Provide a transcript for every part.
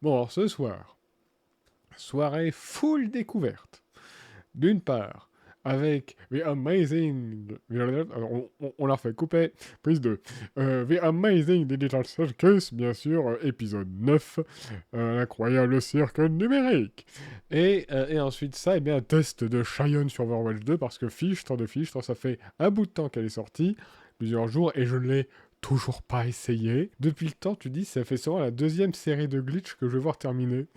Bon, alors ce soir, soirée full découverte. D'une part, avec The Amazing... on l'a fait couper. Prise 2. The Amazing Digital Circus, bien sûr, épisode 9. L'incroyable cirque numérique. Et ensuite, ça, et bien, un test de Cheyenne sur Overwatch 2, parce que fichtre, ça fait un bout de temps qu'elle est sortie, plusieurs jours, et je ne l'ai toujours pas essayé. Depuis le temps, tu dis, ça fait sûrement la deuxième série de glitch que je vais voir terminer.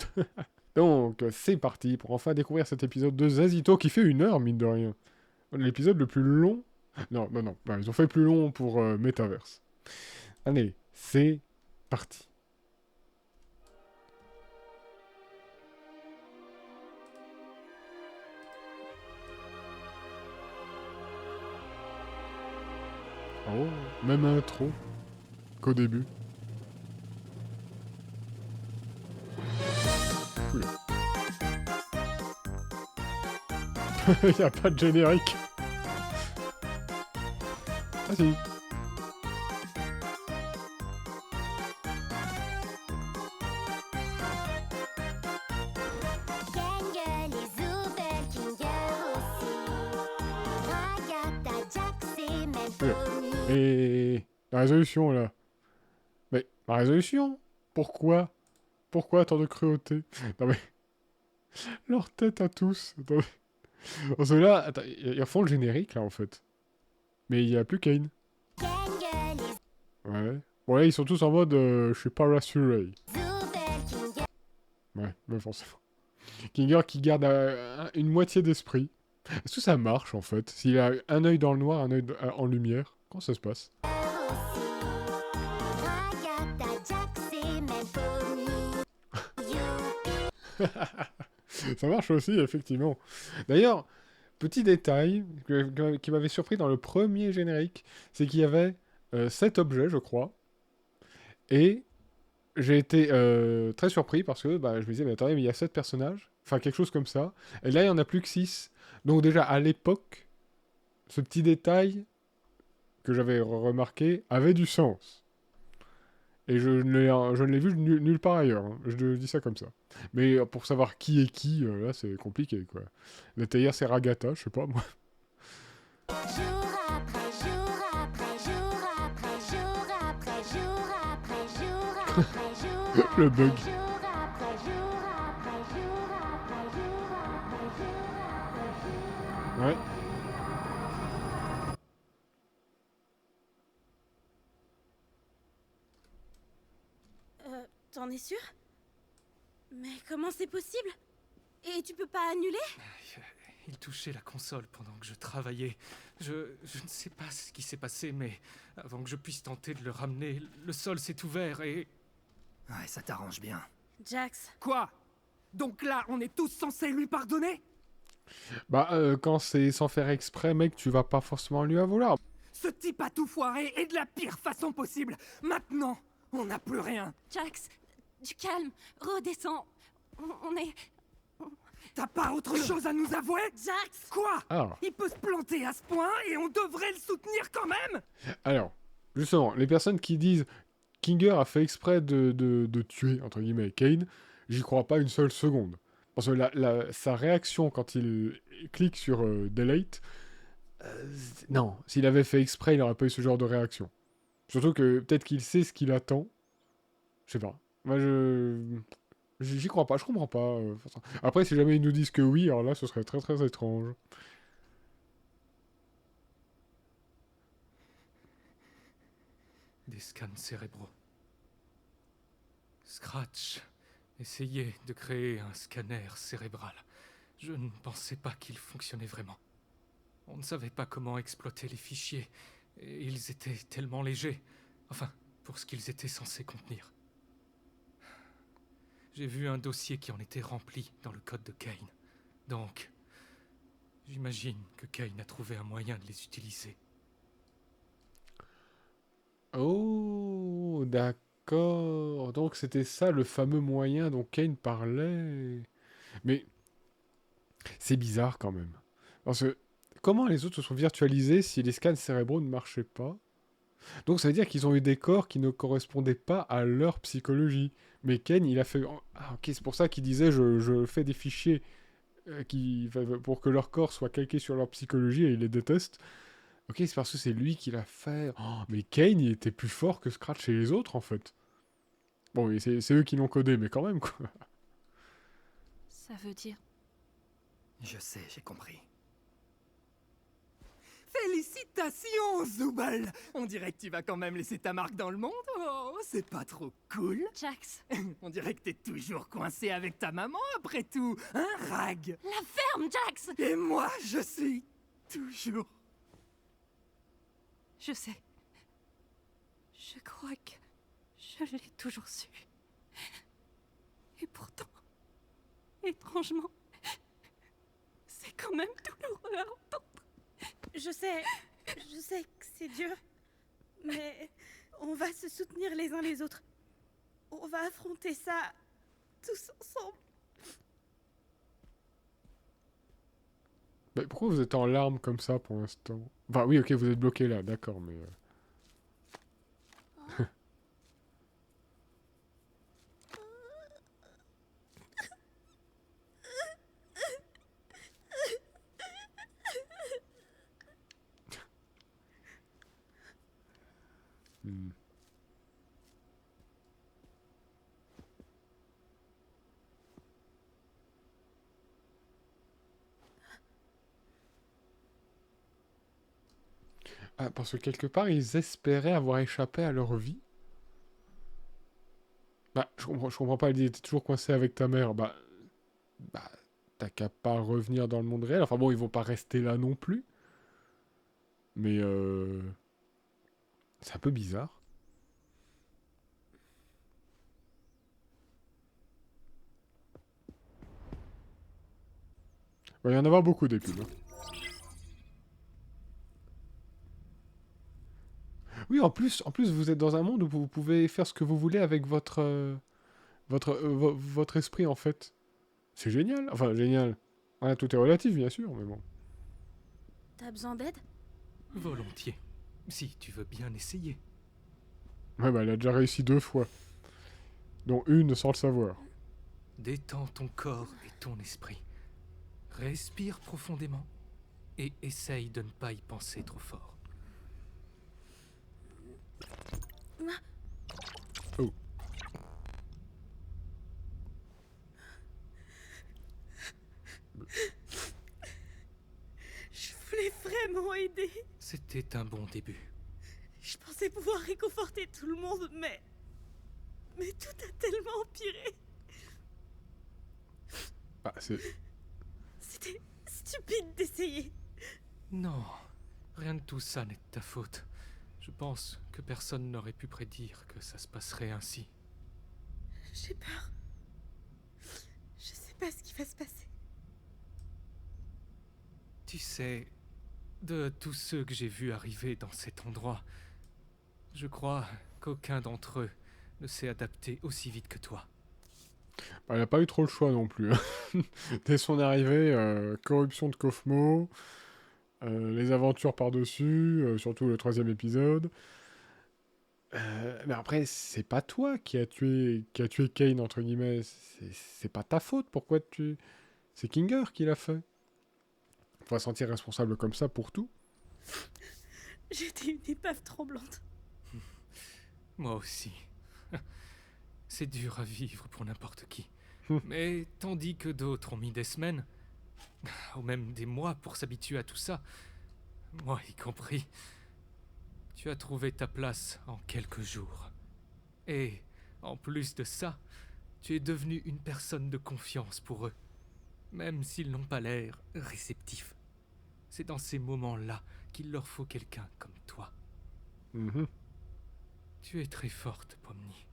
Donc, c'est parti pour enfin découvrir cet épisode de Zazito qui fait 1 heure, mine de rien. L'épisode le plus long. Non, non, non. Bah, ils ont fait plus long pour Metaverse. Allez, c'est parti. Oh, même intro qu'au début. Oula. Y a pas de générique. Ah si. Kanga, les Oubel, Kinga aussi. Ragata, Jax et même Oula. Pony. Et la résolution là. Mais la résolution. Pourquoi tant de cruauté? Non mais leur tête à tous. Attendez. Parce que là, attends, ils font le générique là en fait. Mais il y a plus Kane. Kanga, les Ouais. Bon là ils sont tous en mode je suis pas rassuré. Oubel, Kinga. Ouais, mais forcément. Kinger qui garde une moitié d'esprit. Est-ce que ça marche en fait? S'il a un œil dans le noir, un œil en lumière, comment ça se passe? Aussi. Ragata, Jax et même Pony. Youpi. Ça marche aussi, effectivement. D'ailleurs, petit détail qui m'avait surpris dans le premier générique, c'est qu'il y avait 7 objets, je crois. Et j'ai été très surpris parce que bah, je me disais, mais attendez, mais il y a 7 personnages. Enfin, quelque chose comme ça. Et là, il n'y en a plus que 6. Donc déjà, à l'époque, ce petit détail que j'avais remarqué avait du sens. Et je ne l'ai vu nulle part ailleurs. Hein. Je dis ça comme ça. Mais pour savoir qui est qui, là, c'est compliqué, quoi. La théière, c'est Ragata, je sais pas, moi. Jour après jour après jour après jour après jour après jour après jour Le bug. jour après jour après jour après jour après jour après jour. Ouais. T'en es sûr? Mais comment c'est possible? Et tu peux pas annuler? Il touchait la console pendant que je travaillais. Je ne sais pas ce qui s'est passé, mais avant que je puisse tenter de le ramener, le sol s'est ouvert et... Ouais, ça t'arrange bien. Jax, Quoi? Donc là, on est tous censés lui pardonner? Bah, quand c'est sans faire exprès, mec, tu vas pas forcément lui en vouloir. Ce type a tout foiré et de la pire façon possible. Maintenant, on n'a plus rien. Jax, du calme, redescends. On est... T'as pas autre chose à nous avouer? Jax! Quoi? Ah. Il peut se planter à ce point et on devrait le soutenir quand même? Alors, justement, les personnes qui disent Kinger a fait exprès de tuer, entre guillemets, Kane, j'y crois pas une seule seconde. Parce que sa réaction quand il clique sur Delete, non, s'il avait fait exprès, il aurait pas eu ce genre de réaction. Surtout que peut-être qu'il sait ce qu'il attend. Je sais pas. Moi, j'y crois pas, je comprends pas. Après, si jamais ils nous disent que oui, alors là, ce serait très très étrange. Des scans cérébraux. Scratch essayait de créer un scanner cérébral. Je ne pensais pas qu'il fonctionnait vraiment. On ne savait pas comment exploiter les fichiers, et ils étaient tellement légers. Enfin, pour ce qu'ils étaient censés contenir. J'ai vu un dossier qui en était rempli dans le code de Kane. Donc, j'imagine que Kane a trouvé un moyen de les utiliser. Oh, d'accord. Donc c'était ça le fameux moyen dont Kane parlait. Mais c'est bizarre quand même. Parce que comment les autres se sont virtualisés si les scans cérébraux ne marchaient pas? Donc ça veut dire qu'ils ont eu des corps qui ne correspondaient pas à leur psychologie. Mais Kane, il a fait Ah, ok, c'est pour ça qu'il disait je fais des fichiers pour que leur corps soit calqué sur leur psychologie et ils les détestent. Ok, c'est parce que c'est lui qui l'a fait. Oh, mais Kane, il était plus fort que Scratch et les autres, en fait. Bon, et c'est eux qui l'ont codé, mais quand même, quoi. Ça veut dire... Je sais, j'ai compris. Félicitations, Zubal! On dirait que tu vas quand même laisser ta marque dans le monde. Oh, c'est pas trop cool? Jax, On dirait que t'es toujours coincé avec ta maman après tout. Hein, Rag? la ferme, Jax! Et moi, je suis toujours... Je sais. Je crois que je l'ai toujours su. Et pourtant, étrangement, c'est quand même douloureux à entendre. Je sais que c'est dur, mais on va se soutenir les uns les autres. On va affronter ça tous ensemble. Mais pourquoi vous êtes en larmes comme ça pour l'instant? Enfin, oui, ok, vous êtes bloqué là, d'accord, mais... hmm. Ah, parce que quelque part, ils espéraient avoir échappé à leur vie. Bah, je comprends pas, il dit, t'es toujours coincé avec ta mère. Bah, t'as qu'à pas revenir dans le monde réel. Enfin bon, ils vont pas rester là non plus. Mais c'est un peu bizarre. Il va y en avoir beaucoup des pubs, hein. Oui, en plus, vous êtes dans un monde où vous pouvez faire ce que vous voulez avec votre esprit, en fait. C'est génial. Enfin, génial. Ouais, tout est relatif, bien sûr, mais bon. T'as besoin d'aide? Volontiers. Si tu veux bien essayer. Ouais, bah, elle a déjà réussi 2 fois. Dont une sans le savoir. Détends ton corps et ton esprit. Respire profondément et essaye de ne pas y penser trop fort. Oh. Je voulais vraiment aider. C'était un bon début. Je pensais pouvoir réconforter tout le monde, mais tout a tellement empiré. Bah, c'est... C'était stupide d'essayer. Non, rien de tout ça n'est de ta faute. Je pense que personne n'aurait pu prédire que ça se passerait ainsi. J'ai peur. Je sais pas ce qui va se passer. Tu sais, de tous ceux que j'ai vus arriver dans cet endroit, je crois qu'aucun d'entre eux ne s'est adapté aussi vite que toi. Bah, elle a pas eu trop le choix non plus, hein. Dès son arrivée, corruption de Kofmo, les aventures par-dessus, surtout le 3e épisode. Mais après, c'est pas toi qui a tué Kane, entre guillemets. C'est pas ta faute. Pourquoi tu... C'est Kinger qui l'a fait. Faut se sentir responsable comme ça pour tout. J'étais une épave tremblante. Moi aussi. C'est dur à vivre pour n'importe qui. Mais tandis que d'autres ont mis des semaines, ou même des mois pour s'habituer à tout ça, moi y compris, tu as trouvé ta place en quelques jours. Et, en plus de ça, tu es devenu une personne de confiance pour eux, même s'ils n'ont pas l'air réceptifs. C'est dans ces moments-là qu'il leur faut quelqu'un comme toi. Mhm. Tu es très forte, Pomni.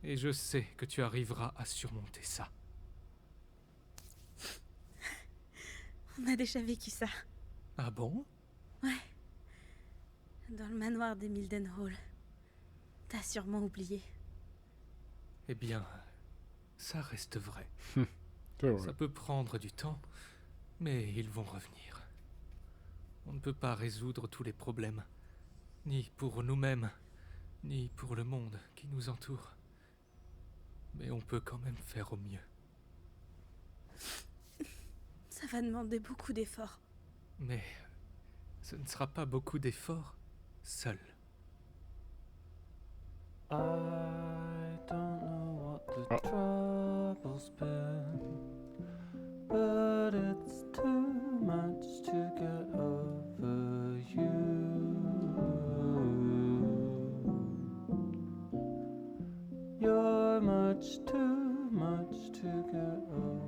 Et je sais que tu arriveras à surmonter ça. On a déjà vécu ça. Ah bon? Dans le manoir des Mildenhall. T'as sûrement oublié. Eh bien, ça reste vrai. C'est vrai. Ça peut prendre du temps, mais ils vont revenir. On ne peut pas résoudre tous les problèmes, ni pour nous-mêmes, ni pour le monde qui nous entoure. mais on peut quand même faire au mieux. Ça va demander beaucoup d'efforts. Mais ce ne sera pas beaucoup d'efforts seul. I don't know what the trouble's been, but it's too much to get over you. You're much too much to get over.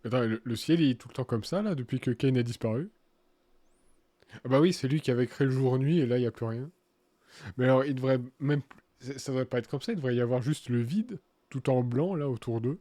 Attends, le ciel il est tout le temps comme ça là depuis que Kane a disparu? Ah bah oui, c'est lui qui avait créé le jour-nuit et là il y a plus rien. Mais alors il devrait même ça devrait pas être comme ça, il devrait y avoir juste le vide tout en blanc là autour d'eux.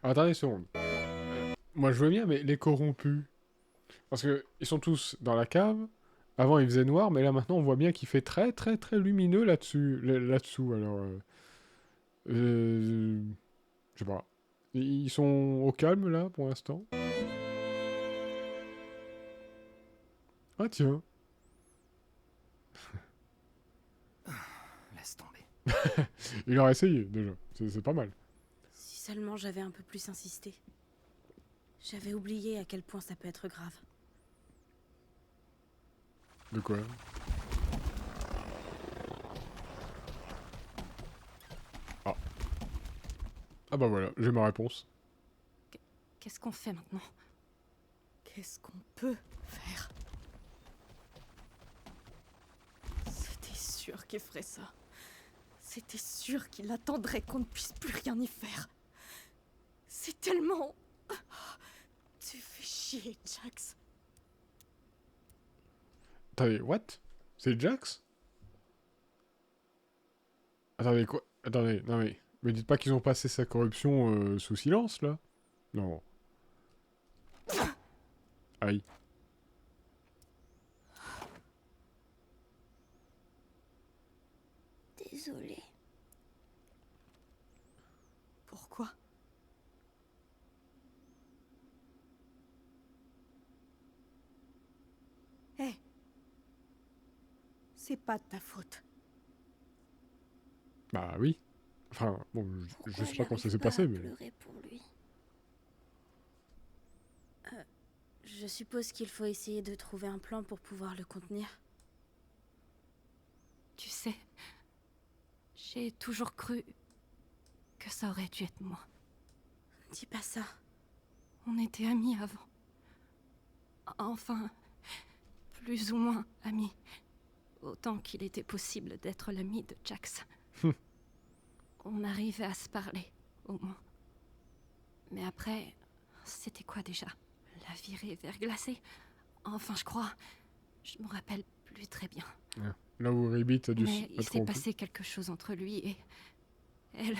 Ah, attendez une seconde. Moi je veux bien mais les corrompus parce que ils sont tous dans la cave. Avant il faisait noir mais là maintenant on voit bien qu'il fait très très très lumineux là-dessus là-dessous alors je sais pas. Ils sont au calme là pour l'instant. Ah tiens. Laisse tomber. Il a essayé déjà, c'est pas mal. Si seulement j'avais un peu plus insisté. J'avais oublié à quel point ça peut être grave. De quoi? Ah. Ah bah voilà, j'ai ma réponse. Qu'est-ce qu'on fait maintenant? Qu'est-ce qu'on peut faire? C'était sûr qu'il ferait ça. C'était sûr qu'il attendrait qu'on ne puisse plus rien y faire. C'est tellement... Tu fais chier, Jax. Attendez, what? C'est Jax? Attendez, quoi? Attendez, non mais... Me dites pas qu'ils ont passé sa corruption sous silence, là? Non. Aïe. Désolée. Pourquoi? Hé! C'est pas de ta faute. Bah oui. Enfin, bon, je Pourquoi sais pas comment ça j'arrive s'est pas passé, à mais... pleurer pour lui. Je suppose qu'il faut essayer de trouver un plan pour pouvoir le contenir. Tu sais, j'ai toujours cru que ça aurait dû être moi. Dis pas ça. On était amis avant. Enfin, plus ou moins amis. Autant qu'il était possible d'être l'ami de Jax. On arrivait à se parler, au moins. Mais après, c'était quoi déjà? La virée verglacée? Enfin, je crois. Je me rappelle plus très bien. Là où Ribbit a dû Mais il être s'est rompu. passé quelque chose entre lui et... elle...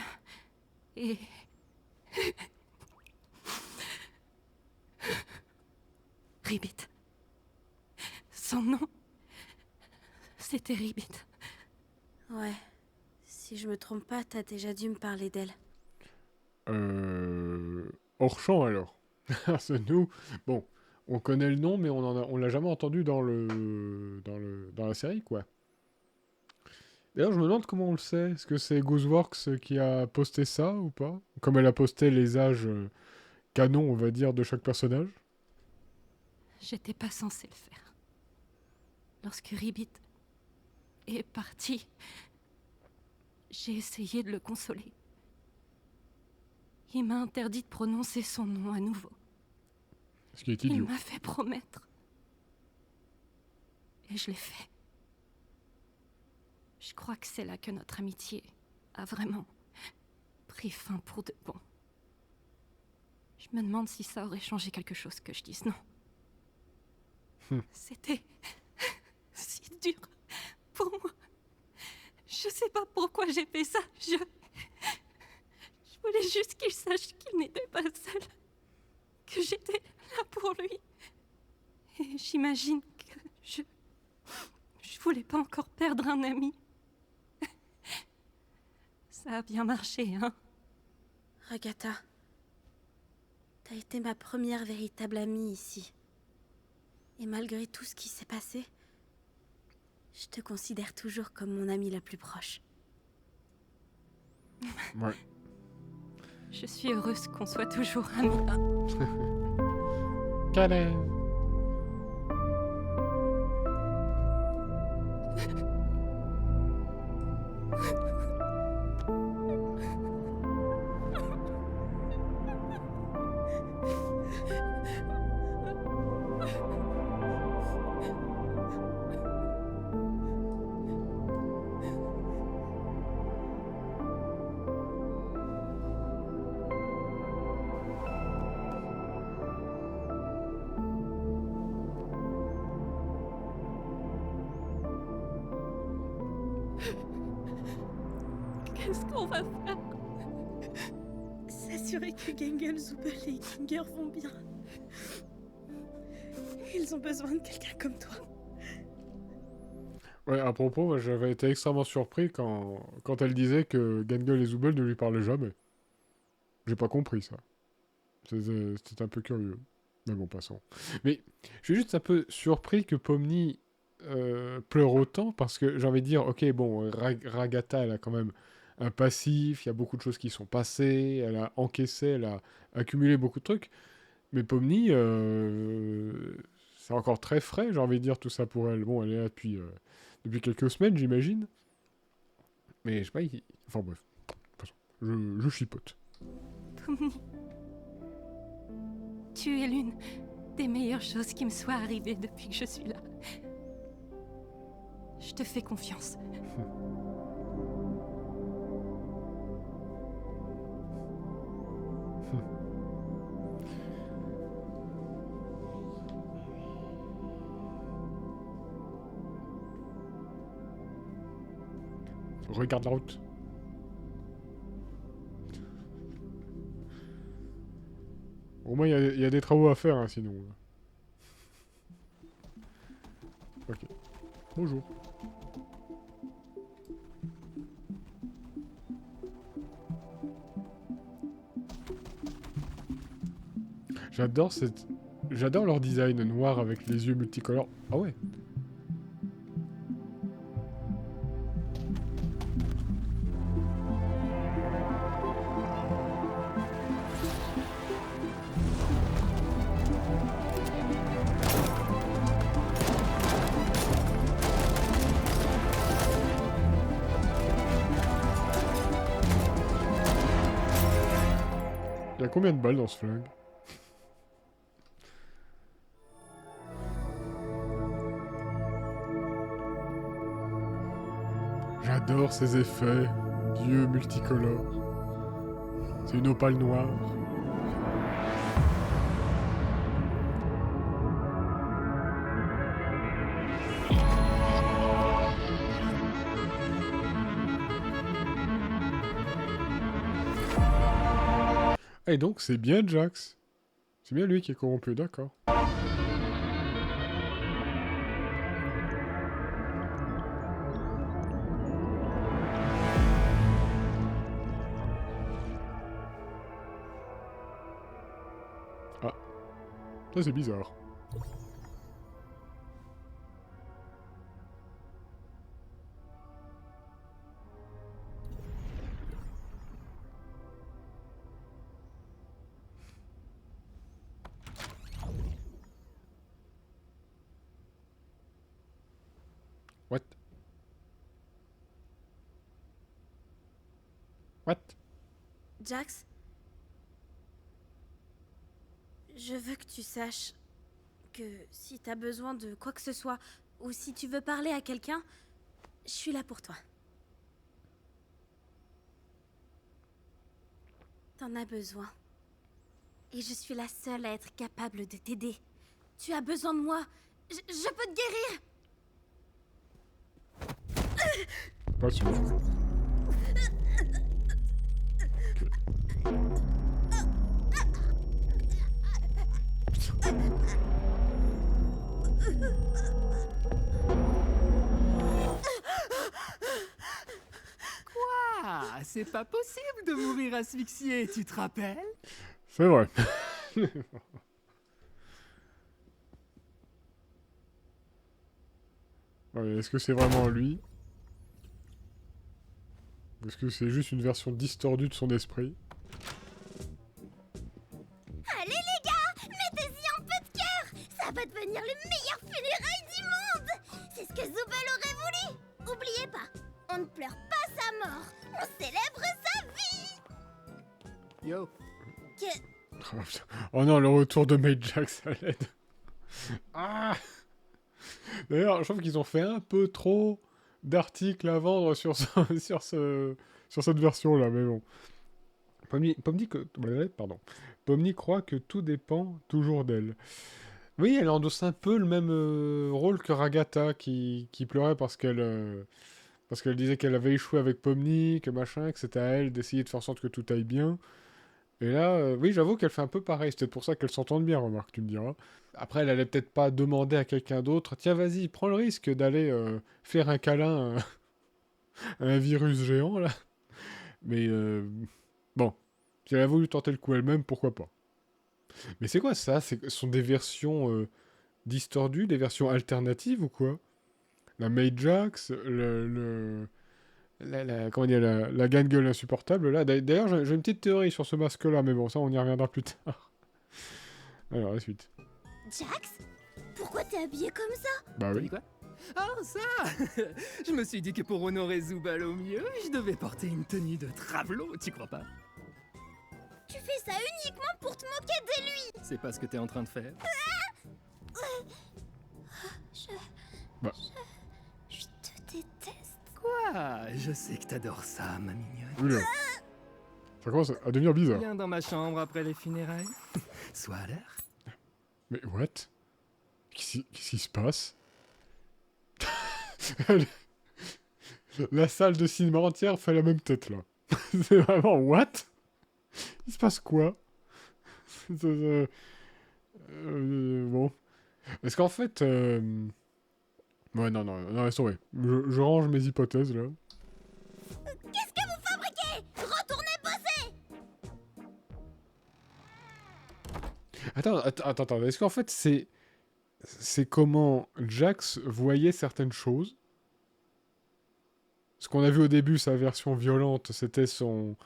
et... Ribbit. Son nom... c'était Ribbit. Ouais. Si je me trompe pas, t'as déjà dû me parler d'elle. Hors champ, alors. Parce que nous... Bon, on connaît le nom, mais on l'a jamais entendu dans dans la série, quoi. D'ailleurs, je me demande comment on le sait. Est-ce que c'est Ghostworks qui a posté ça ou pas? Comme elle a posté les âges canons, on va dire, de chaque personnage. J'étais pas censée le faire. Lorsque Ribbit est parti, j'ai essayé de le consoler. Il m'a interdit de prononcer son nom à nouveau. Ce qui est Il idiot. m'a fait promettre. Et je l'ai fait. Je crois que c'est là que notre amitié a vraiment pris fin pour de bon. Je me demande si ça aurait changé quelque chose que je dise non. C'était si dur pour moi. Je sais pas pourquoi j'ai fait ça. Je voulais juste qu'il sache qu'il n'était pas seul. Que j'étais là pour lui. Et j'imagine que je voulais pas encore perdre un ami. Ça a bien marché, hein? Ragata, t'as été ma première véritable amie ici. Et malgré tout ce qui s'est passé, je te considère toujours comme mon amie la plus proche. Ouais. Je suis heureuse qu'on soit toujours amis. Câlin. Qu'est-ce qu'on va faire? S'assurer que Gengel, Zubel et Ginger vont bien. Ils ont besoin de quelqu'un comme toi. Ouais, à propos, moi, j'avais été extrêmement surpris quand elle disait que Gengel et Zubel ne lui parlaient jamais. J'ai pas compris ça. C'était un peu curieux. Mais bon, passons. Mais je suis juste un peu surpris que Pomni pleure autant parce que j'ai envie de dire, ok, bon, Ragata, elle a quand même un passif, il y a beaucoup de choses qui sont passées, elle a encaissé, elle a accumulé beaucoup de trucs. Mais Pomni, c'est encore très frais, j'ai envie de dire, tout ça pour elle. Bon, elle est là depuis quelques semaines, j'imagine. Mais je sais pas, enfin bref. Je chipote. Pomni, tu es l'une des meilleures choses qui me soient arrivées depuis que je suis là. Je te fais confiance. Regarde la route. Au moins, il y a des travaux à faire, hein, sinon. Ok. Bonjour. J'adore leur design noir avec les yeux multicolores. Ah ouais. Il y a combien de balles dans ce flingue? J'adore ces effets d'yeux multicolores. C'est une opale noire. Et donc, c'est bien Jax. C'est bien lui qui est corrompu, d'accord. Ah. Ça, c'est bizarre. What? What? Jax, je veux que tu saches que si t'as besoin de quoi que ce soit, ou si tu veux parler à quelqu'un, je suis là pour toi. T'en as besoin. Et je suis la seule à être capable de t'aider. Tu as besoin de moi. Je peux te guérir. Pas sûr. Ah, c'est pas possible de mourir asphyxié, tu te rappelles? C'est vrai. Ouais, est-ce que c'est vraiment lui? Ou est-ce que c'est juste une version distordue de son esprit? Allez les gars, mettez-y un peu de cœur. Ça va devenir les meilleures funérailles du monde. C'est ce que Zooble aurait voulu. Oubliez pas, on ne pleure pas sa mort, on célèbre sa vie. Yo. Oh non, le retour de Majax à l'aide. Ah! D'ailleurs, je trouve qu'ils ont fait un peu trop d'articles à vendre sur cette version-là, mais bon. Pomni croit que tout dépend toujours d'elle. Oui, elle endosse un peu le même rôle que Ragata, qui pleurait parce qu'elle disait qu'elle avait échoué avec Pomni, que machin, que c'était à elle d'essayer de faire en sorte que tout aille bien. Et là, oui, j'avoue qu'elle fait un peu pareil. C'est peut-être pour ça qu'elles s'entendent bien, remarque, tu me diras. Après, elle allait peut-être pas demander à quelqu'un d'autre, tiens, vas-y, prends le risque d'aller faire un câlin à un virus géant, là. Mais bon, si elle a voulu tenter le coup elle-même, pourquoi pas. Mais c'est quoi ça? Ce sont des versions distordues, des versions alternatives ou quoi? La Majax, comment dire, la Gangueule insupportable, là. D'ailleurs, j'ai une petite théorie sur ce masque-là, mais bon, ça, on y reviendra plus tard. Alors, la suite. Jax, pourquoi t'es habillé comme ça? Bah T'as oui. dit quoi? Oh, ça. Je me suis dit que pour honorer Zooble au mieux, je devais porter une tenue de travelot, tu crois pas? Tu fais ça uniquement pour te moquer de lui. C'est pas ce que t'es en train de faire. Je te déteste. Quoi? Je sais que t'adores ça, ma mignonne. Oula. Ça commence à devenir bizarre. Viens dans ma chambre après les funérailles. Sois à l'heure. Mais what? Qu'est-ce qui se passe? La salle de cinéma entière fait la même tête, là. C'est vraiment what? Il se passe quoi? Bon. Parce qu'en fait... Ouais, non, laisse tomber. Je range mes hypothèses, là. Qu'est-ce que vous fabriquez? Retournez bosser. Attends. Est-ce qu'en fait, c'est comment Jax voyait certaines choses? Ce qu'on a vu au début, sa version violente, c'était son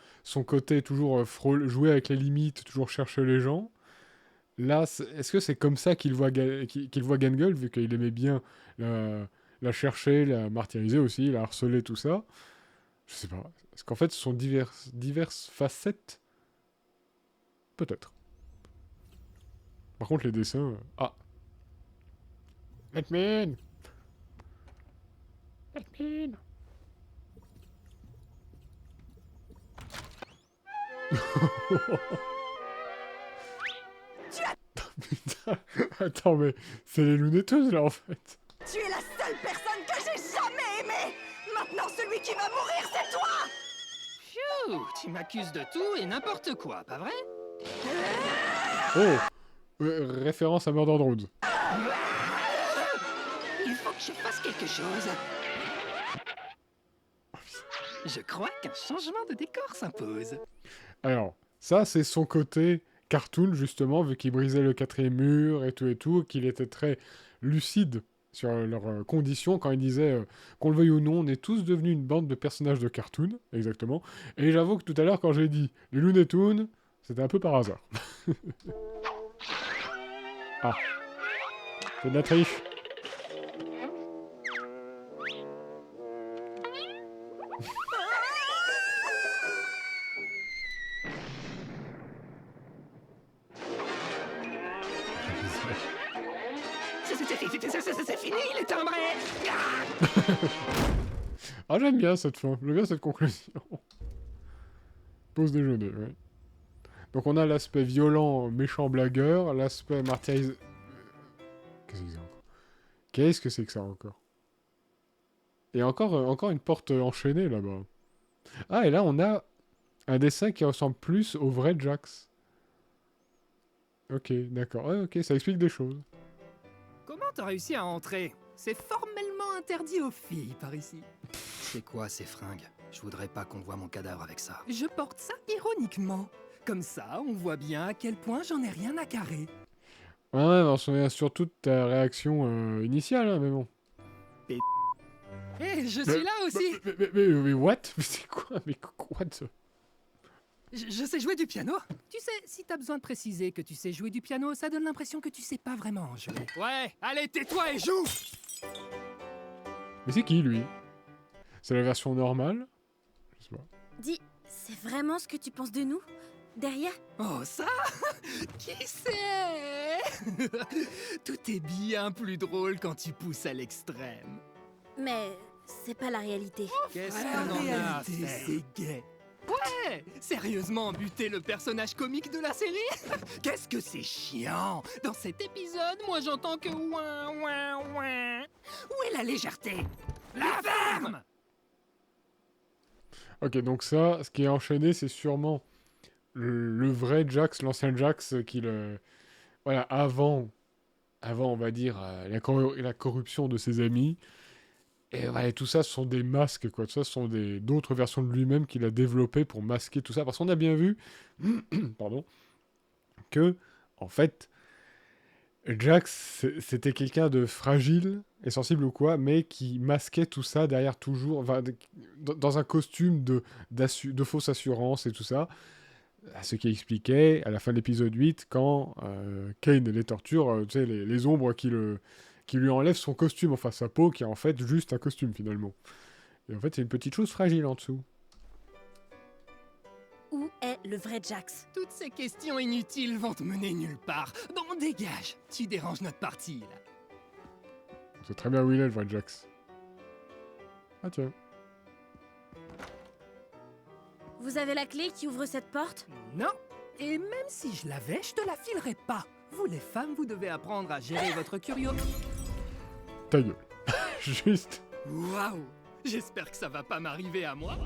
côté toujours jouer avec les limites, toujours chercher les gens. Là, est-ce que c'est comme ça qu'il voit Gangueule, vu qu'il aimait bien la chercher, la martyriser aussi, la harceler, tout ça? Je sais pas. Est-ce qu'en fait, ce sont diverses facettes? Peut-être. Par contre, les dessins... Ah. Let me in. Let me in. Putain. Attends, mais c'est les Looney Tunes, là, en fait. Tu es la seule personne que j'ai jamais aimée. Maintenant, celui qui va mourir, c'est toi. Pfiou, tu m'accuses de tout et n'importe quoi, pas vrai? Oh, référence à Murder Drones. Il faut que je fasse quelque chose. Je crois qu'un changement de décor s'impose. Alors, ça, c'est son côté cartoon, justement, vu qu'il brisait le quatrième mur et tout, qu'il était très lucide sur leurs conditions quand il disait qu'on le veuille ou non, on est tous devenus une bande de personnages de cartoon, exactement. Et j'avoue que tout à l'heure, quand j'ai dit les Looney Tunes, c'était un peu par hasard. Ah, c'est de la triche. C'est fini, il est timbré. Ah, j'aime bien cette fin, j'aime bien cette conclusion. Pause déjeuner, ouais. Donc on a l'aspect violent, méchant blagueur, l'aspect martyrisé... Qu'est-ce que c'est encore? Qu'est-ce que c'est que ça encore? Et encore une porte enchaînée là-bas. Ah, et là on a un dessin qui ressemble plus au vrai Jax. Ok, d'accord. Ouais, ok, ça explique des choses. Comment t'as réussi à entrer? C'est formellement interdit aux filles par ici. C'est quoi ces fringues? Je voudrais pas qu'on voit mon cadavre avec ça. Je porte ça ironiquement. Comme ça, on voit bien à quel point j'en ai rien à carrer. Ouais, on se souvient surtout de ta réaction initiale, hein, mais bon. Eh, je suis là aussi. Mais what? Mais c'est quoi? Mais quoi de ça? Je sais jouer du piano. Tu sais, si t'as besoin de préciser que tu sais jouer du piano, ça donne l'impression que tu sais pas vraiment en jouer. Ouais, allez, tais-toi et joue. Mais c'est qui, lui? C'est la version normale? Je sais pas. Dis, c'est vraiment ce que tu penses de nous? Derrière? Oh, ça? Qui sait? Tout est bien plus drôle quand tu pousses à l'extrême. Mais c'est pas la réalité. Qu'est-ce qu'on en a à réalité, faire? c'est gay. Ouais! Sérieusement, buter le personnage comique de la série? Qu'est-ce que c'est chiant! Dans cet épisode, moi j'entends que ouin, ouin, ouin. Où est la légèreté? La ferme! Ok, donc ça, ce qui est enchaîné, c'est sûrement le vrai Jax, l'ancien Jax, voilà, avant, on va dire, la corruption de ses amis. Et ouais, tout ça, ce sont des masques, quoi. Tout ça, ce sont d'autres versions de lui-même qu'il a développées pour masquer tout ça. Parce qu'on a bien vu, pardon, que, en fait, Jax, c'était quelqu'un de fragile et sensible ou quoi, mais qui masquait tout ça derrière toujours, enfin, dans un costume de fausse assurance et tout ça. Ce qui expliquait, à la fin de l'épisode 8, quand Kane les torture, tu sais, les ombres qui lui enlèvent son costume, enfin sa peau, qui est en fait juste un costume finalement. Et en fait, c'est une petite chose fragile en dessous. Où est le vrai Jax? Toutes ces questions inutiles vont te mener nulle part. Bon, dégage! Tu déranges notre partie, là. On sait très bien où il est, le vrai Jax. Ah tiens. Vous avez la clé qui ouvre cette porte? Non! Et même si je l'avais, je te la filerais pas. Vous, les femmes, vous devez apprendre à gérer votre curiosité. Ta gueule. Juste. Waouh! J'espère que ça va pas m'arriver à moi.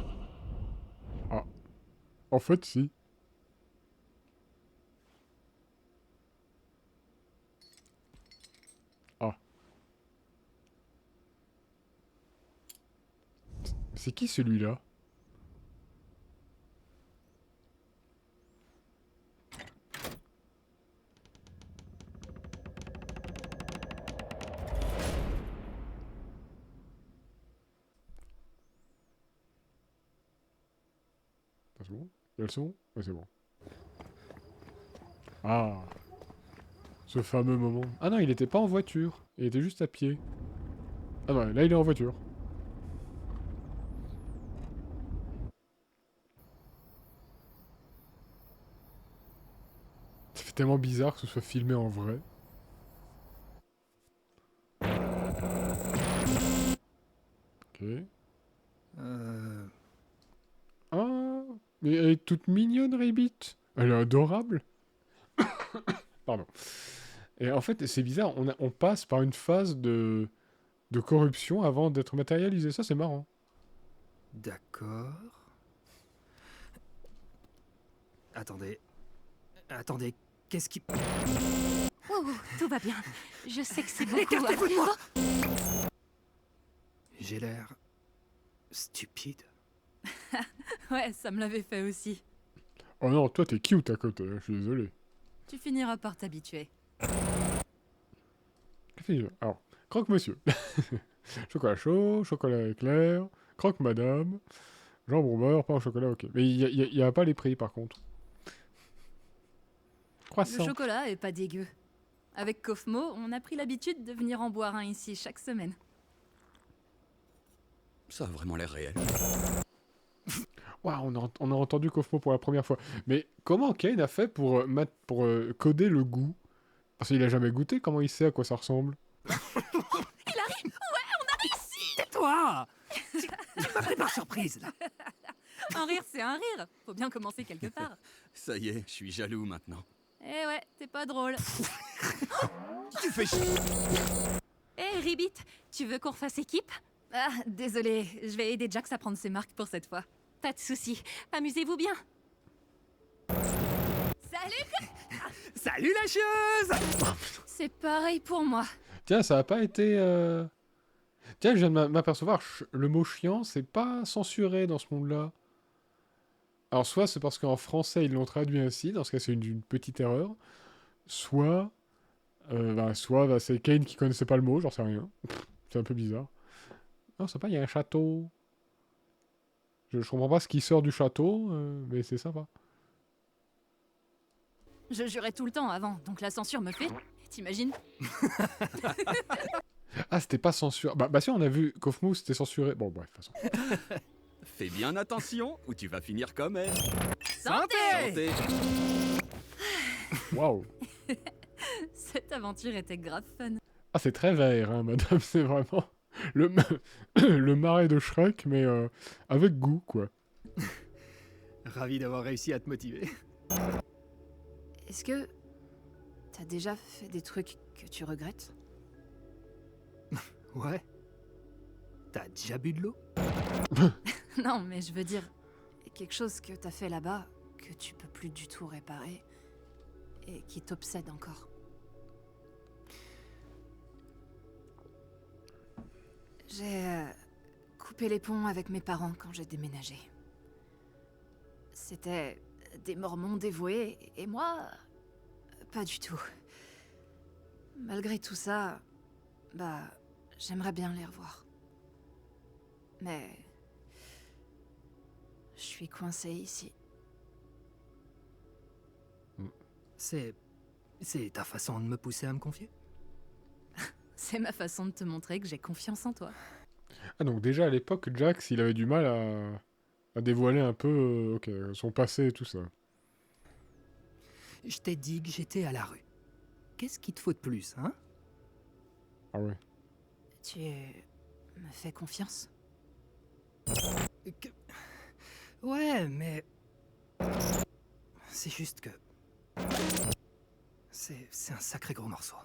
Ah. En fait, si. Ah. C'est qui celui-là? C'est bon? Il y a le son? Ouais, c'est bon. Ah. Ce fameux moment. Ah non, il était pas en voiture. Il était juste à pied. Ah non, là il est en voiture. Ça fait tellement bizarre que ce soit filmé en vrai. Ok. Ah, mais elle est toute mignonne, Rabbit. Elle est adorable. Pardon. Et en fait, c'est bizarre, on passe par une phase de corruption avant d'être matérialisé. Ça, c'est marrant. D'accord. Attendez, qu'est-ce qui... Oh, tout va bien. Je sais que c'est beaucoup. Écartez-vous de moi! J'ai l'air... stupide. Ouais, ça me l'avait fait aussi. Oh non, toi, t'es cute à côté, hein, je suis désolé. Tu finiras par t'habituer. Alors, croque-monsieur. Chocolat chaud, chocolat éclair, croque-madame, jambon beurre, pain au chocolat, ok. Mais il n'y a pas les prix, par contre. Croissant. Le chocolat est pas dégueu. Avec Kofmo, on a pris l'habitude de venir en boire un ici chaque semaine. Ça a vraiment l'air réel. Waouh, on a entendu Kofmo pour la première fois. Mais comment Kane a fait pour coder le goût? Parce qu'il a jamais goûté, comment il sait à quoi ça ressemble? Il arrive! Ouais, on a réussi! Tais-toi! Tu m'as pris par surprise, là. Un rire, c'est un rire. Faut bien commencer quelque part. Ça y est, je suis jaloux maintenant. Eh ouais, t'es pas drôle. Tu fais chier. Eh Ribbit, tu veux qu'on refasse équipe? Ah, désolé, je vais aider Jax à prendre ses marques pour cette fois. Pas de soucis, amusez-vous bien. Salut! Salut la chieuse! C'est pareil pour moi. Tiens, ça a pas été... Tiens, je viens de m'apercevoir, le mot chiant, c'est pas censuré dans ce monde-là. Alors, soit c'est parce qu'en français, ils l'ont traduit ainsi, dans ce cas, c'est une petite erreur. Soit c'est Kane qui connaissait pas le mot, j'en sais rien. C'est un peu bizarre. Non, c'est pas, il y a un château. Je comprends pas ce qui sort du château, mais c'est sympa. Je jurais tout le temps avant, donc la censure me fait... T'imagines? Ah, c'était pas censuré. Bah si, on a vu qu'Ofmou, c'était censuré. Bon, bref, de toute façon. Fais bien attention ou tu vas finir comme elle. Santé! Santé. Waouh. Cette aventure était grave fun. Ah, c'est très vert, hein, madame, c'est vraiment... le marais de Shrek, mais avec goût, quoi. Ravi d'avoir réussi à te motiver. Est-ce que... T'as déjà fait des trucs que tu regrettes? Ouais. T'as déjà bu de l'eau? Non, mais je veux dire... Quelque chose que t'as fait là-bas, que tu peux plus du tout réparer, et qui t'obsède encore. J'ai coupé les ponts avec mes parents quand j'ai déménagé. C'était des Mormons dévoués, et moi, pas du tout. Malgré tout ça, j'aimerais bien les revoir. Mais je suis coincée ici. C'est ta façon de me pousser à me confier? C'est ma façon de te montrer que j'ai confiance en toi. Ah, donc déjà, à l'époque, Jax, il avait du mal à dévoiler un peu son passé et tout ça. Je t'ai dit que j'étais à la rue. Qu'est-ce qu'il te faut de plus, hein? Ah ouais. Tu me fais confiance? Ouais, mais... C'est juste que... C'est un sacré gros morceau.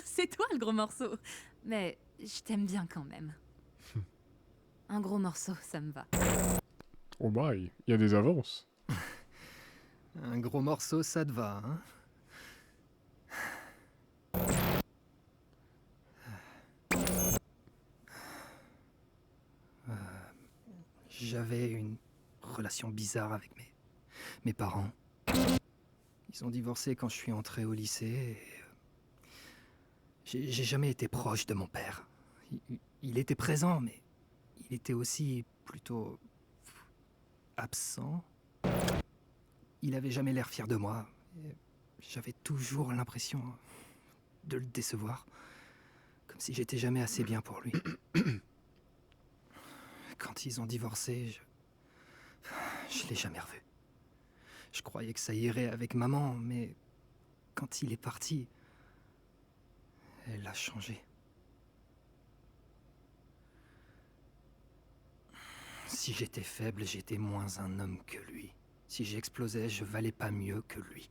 C'est toi le gros morceau. Mais je t'aime bien quand même. Un gros morceau, ça me va. Oh my, il y a des avances. Un gros morceau, ça te va, hein? J'avais une relation bizarre avec mes parents. Ils ont divorcé quand je suis entré au lycée et... J'ai jamais été proche de mon père. Il était présent, mais il était aussi plutôt... absent. Il avait jamais l'air fier de moi. J'avais toujours l'impression de le décevoir. Comme si j'étais jamais assez bien pour lui. Quand ils ont divorcé, je l'ai jamais revu. Je croyais que ça irait avec maman, mais quand il est parti, elle a changé. Si j'étais faible, j'étais moins un homme que lui. Si j'explosais, je valais pas mieux que lui.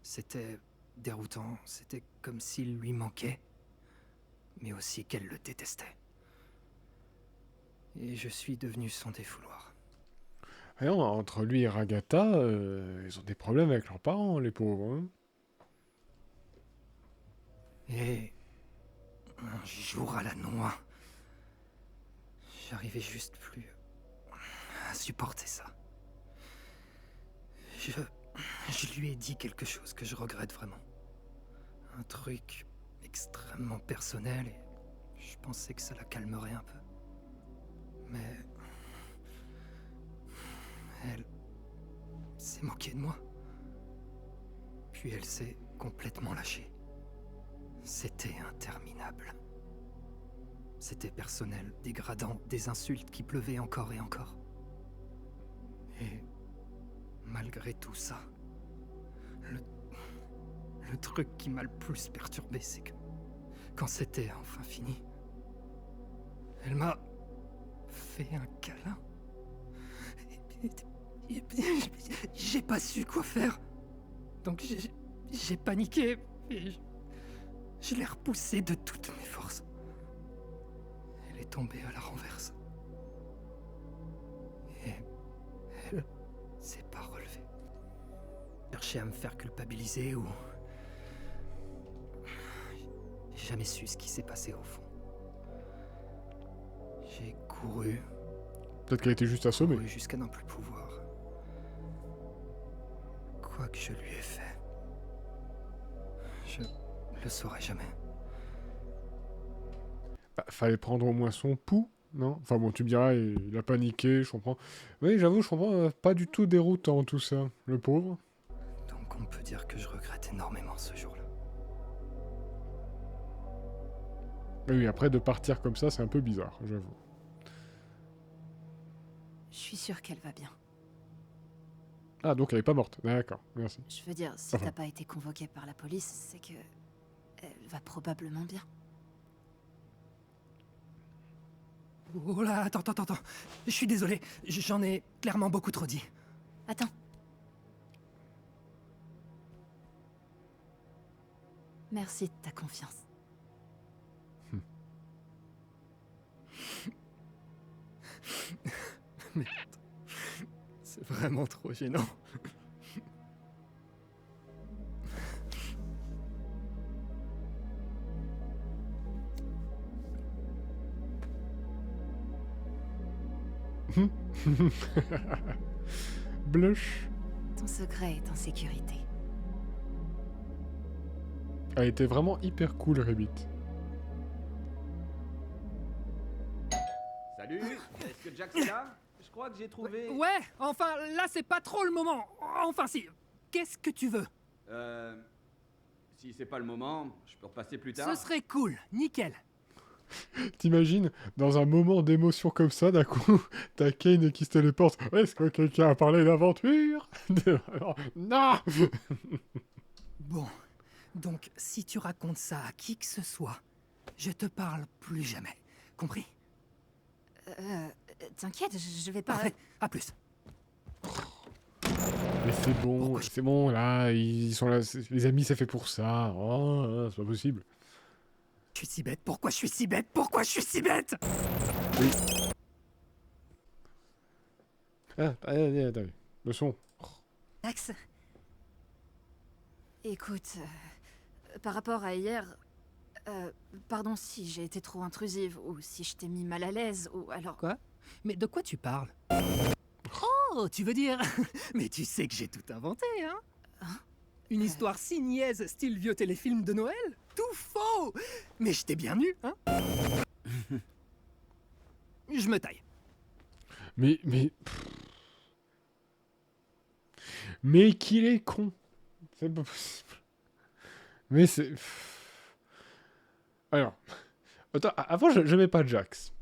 C'était déroutant, c'était comme s'il lui manquait, mais aussi qu'elle le détestait. Et je suis devenu son défouloir. Et non, entre lui et Ragata, ils ont des problèmes avec leurs parents, les pauvres. Hein. Et un jour à la noix, j'arrivais juste plus à supporter ça. Je lui ai dit quelque chose que je regrette vraiment. Un truc extrêmement personnel et je pensais que ça la calmerait un peu. Mais... elle s'est moquée de moi. Puis elle s'est complètement lâchée. C'était interminable. C'était personnel, dégradant, des insultes qui pleuvaient encore et encore. Et malgré tout ça, le truc qui m'a le plus perturbé, c'est que quand c'était enfin fini, elle m'a fait un câlin. J'ai pas su quoi faire. Donc j'ai paniqué et je l'ai repoussée de toutes mes forces. Elle est tombée à la renverse. Et elle s'est pas relevée. Cherchait à me faire culpabiliser ou... J'ai jamais su ce qui s'est passé au fond. J'ai couru. Peut-être qu'elle était juste assommée. Couru jusqu'à n'en plus pouvoir. Quoi que je lui ai fait, je le saurai jamais. Bah, fallait prendre au moins son pouls, non? Enfin bon, tu me diras, il a paniqué, je comprends. Oui, j'avoue, je comprends, pas du tout déroutant tout ça, le pauvre. Donc on peut dire que je regrette énormément ce jour-là. Oui, après, de partir comme ça, c'est un peu bizarre, j'avoue. Je suis sûre qu'elle va bien. Ah, donc elle est pas morte, d'accord, merci. Je veux dire, si Enfin. t'as pas été convoqué par la police, c'est que... Elle va probablement bien. Oh là, attends. Je suis désolé, j'en ai clairement beaucoup trop dit. Attends. Merci de ta confiance. Merde. C'est vraiment trop gênant. Blush. Ton secret est en sécurité. Elle était vraiment hyper cool, Rabbit. Salut, est-ce que Jax est là? Je crois que j'ai trouvé... Ouais, enfin, là c'est pas trop le moment. Enfin si, qu'est-ce que tu veux? Si c'est pas le moment, je peux repasser plus tard. Ce serait cool, nickel. T'imagines, dans un moment d'émotion comme ça, d'un coup, t'as Kane qui se téléporte. Est-ce que quelqu'un a parlé d'aventure? Non. Bon, donc si tu racontes ça à qui que ce soit, je te parle plus jamais. Compris? T'inquiète, je vais pas... Parfait, à plus. Mais c'est bon, là, ils sont là, les amis, c'est fait pour ça. Oh, c'est pas possible. Je suis si bête, pourquoi je suis si bête? Pourquoi je suis si bête? Oui. Ah, attendez, le son. Max. Écoute, par rapport à hier... pardon si j'ai été trop intrusive, ou si je t'ai mis mal à l'aise, ou alors... Quoi? Mais de quoi tu parles? Oh, tu veux dire... Mais tu sais que j'ai tout inventé, hein? Une histoire si niaise, style vieux téléfilm de Noël? Tout faux! Mais je t'ai bien eu, hein? Je me taille. Mais qu'il est con. C'est pas possible. Mais c'est... Alors... Attends, avant, je mets pas Jax.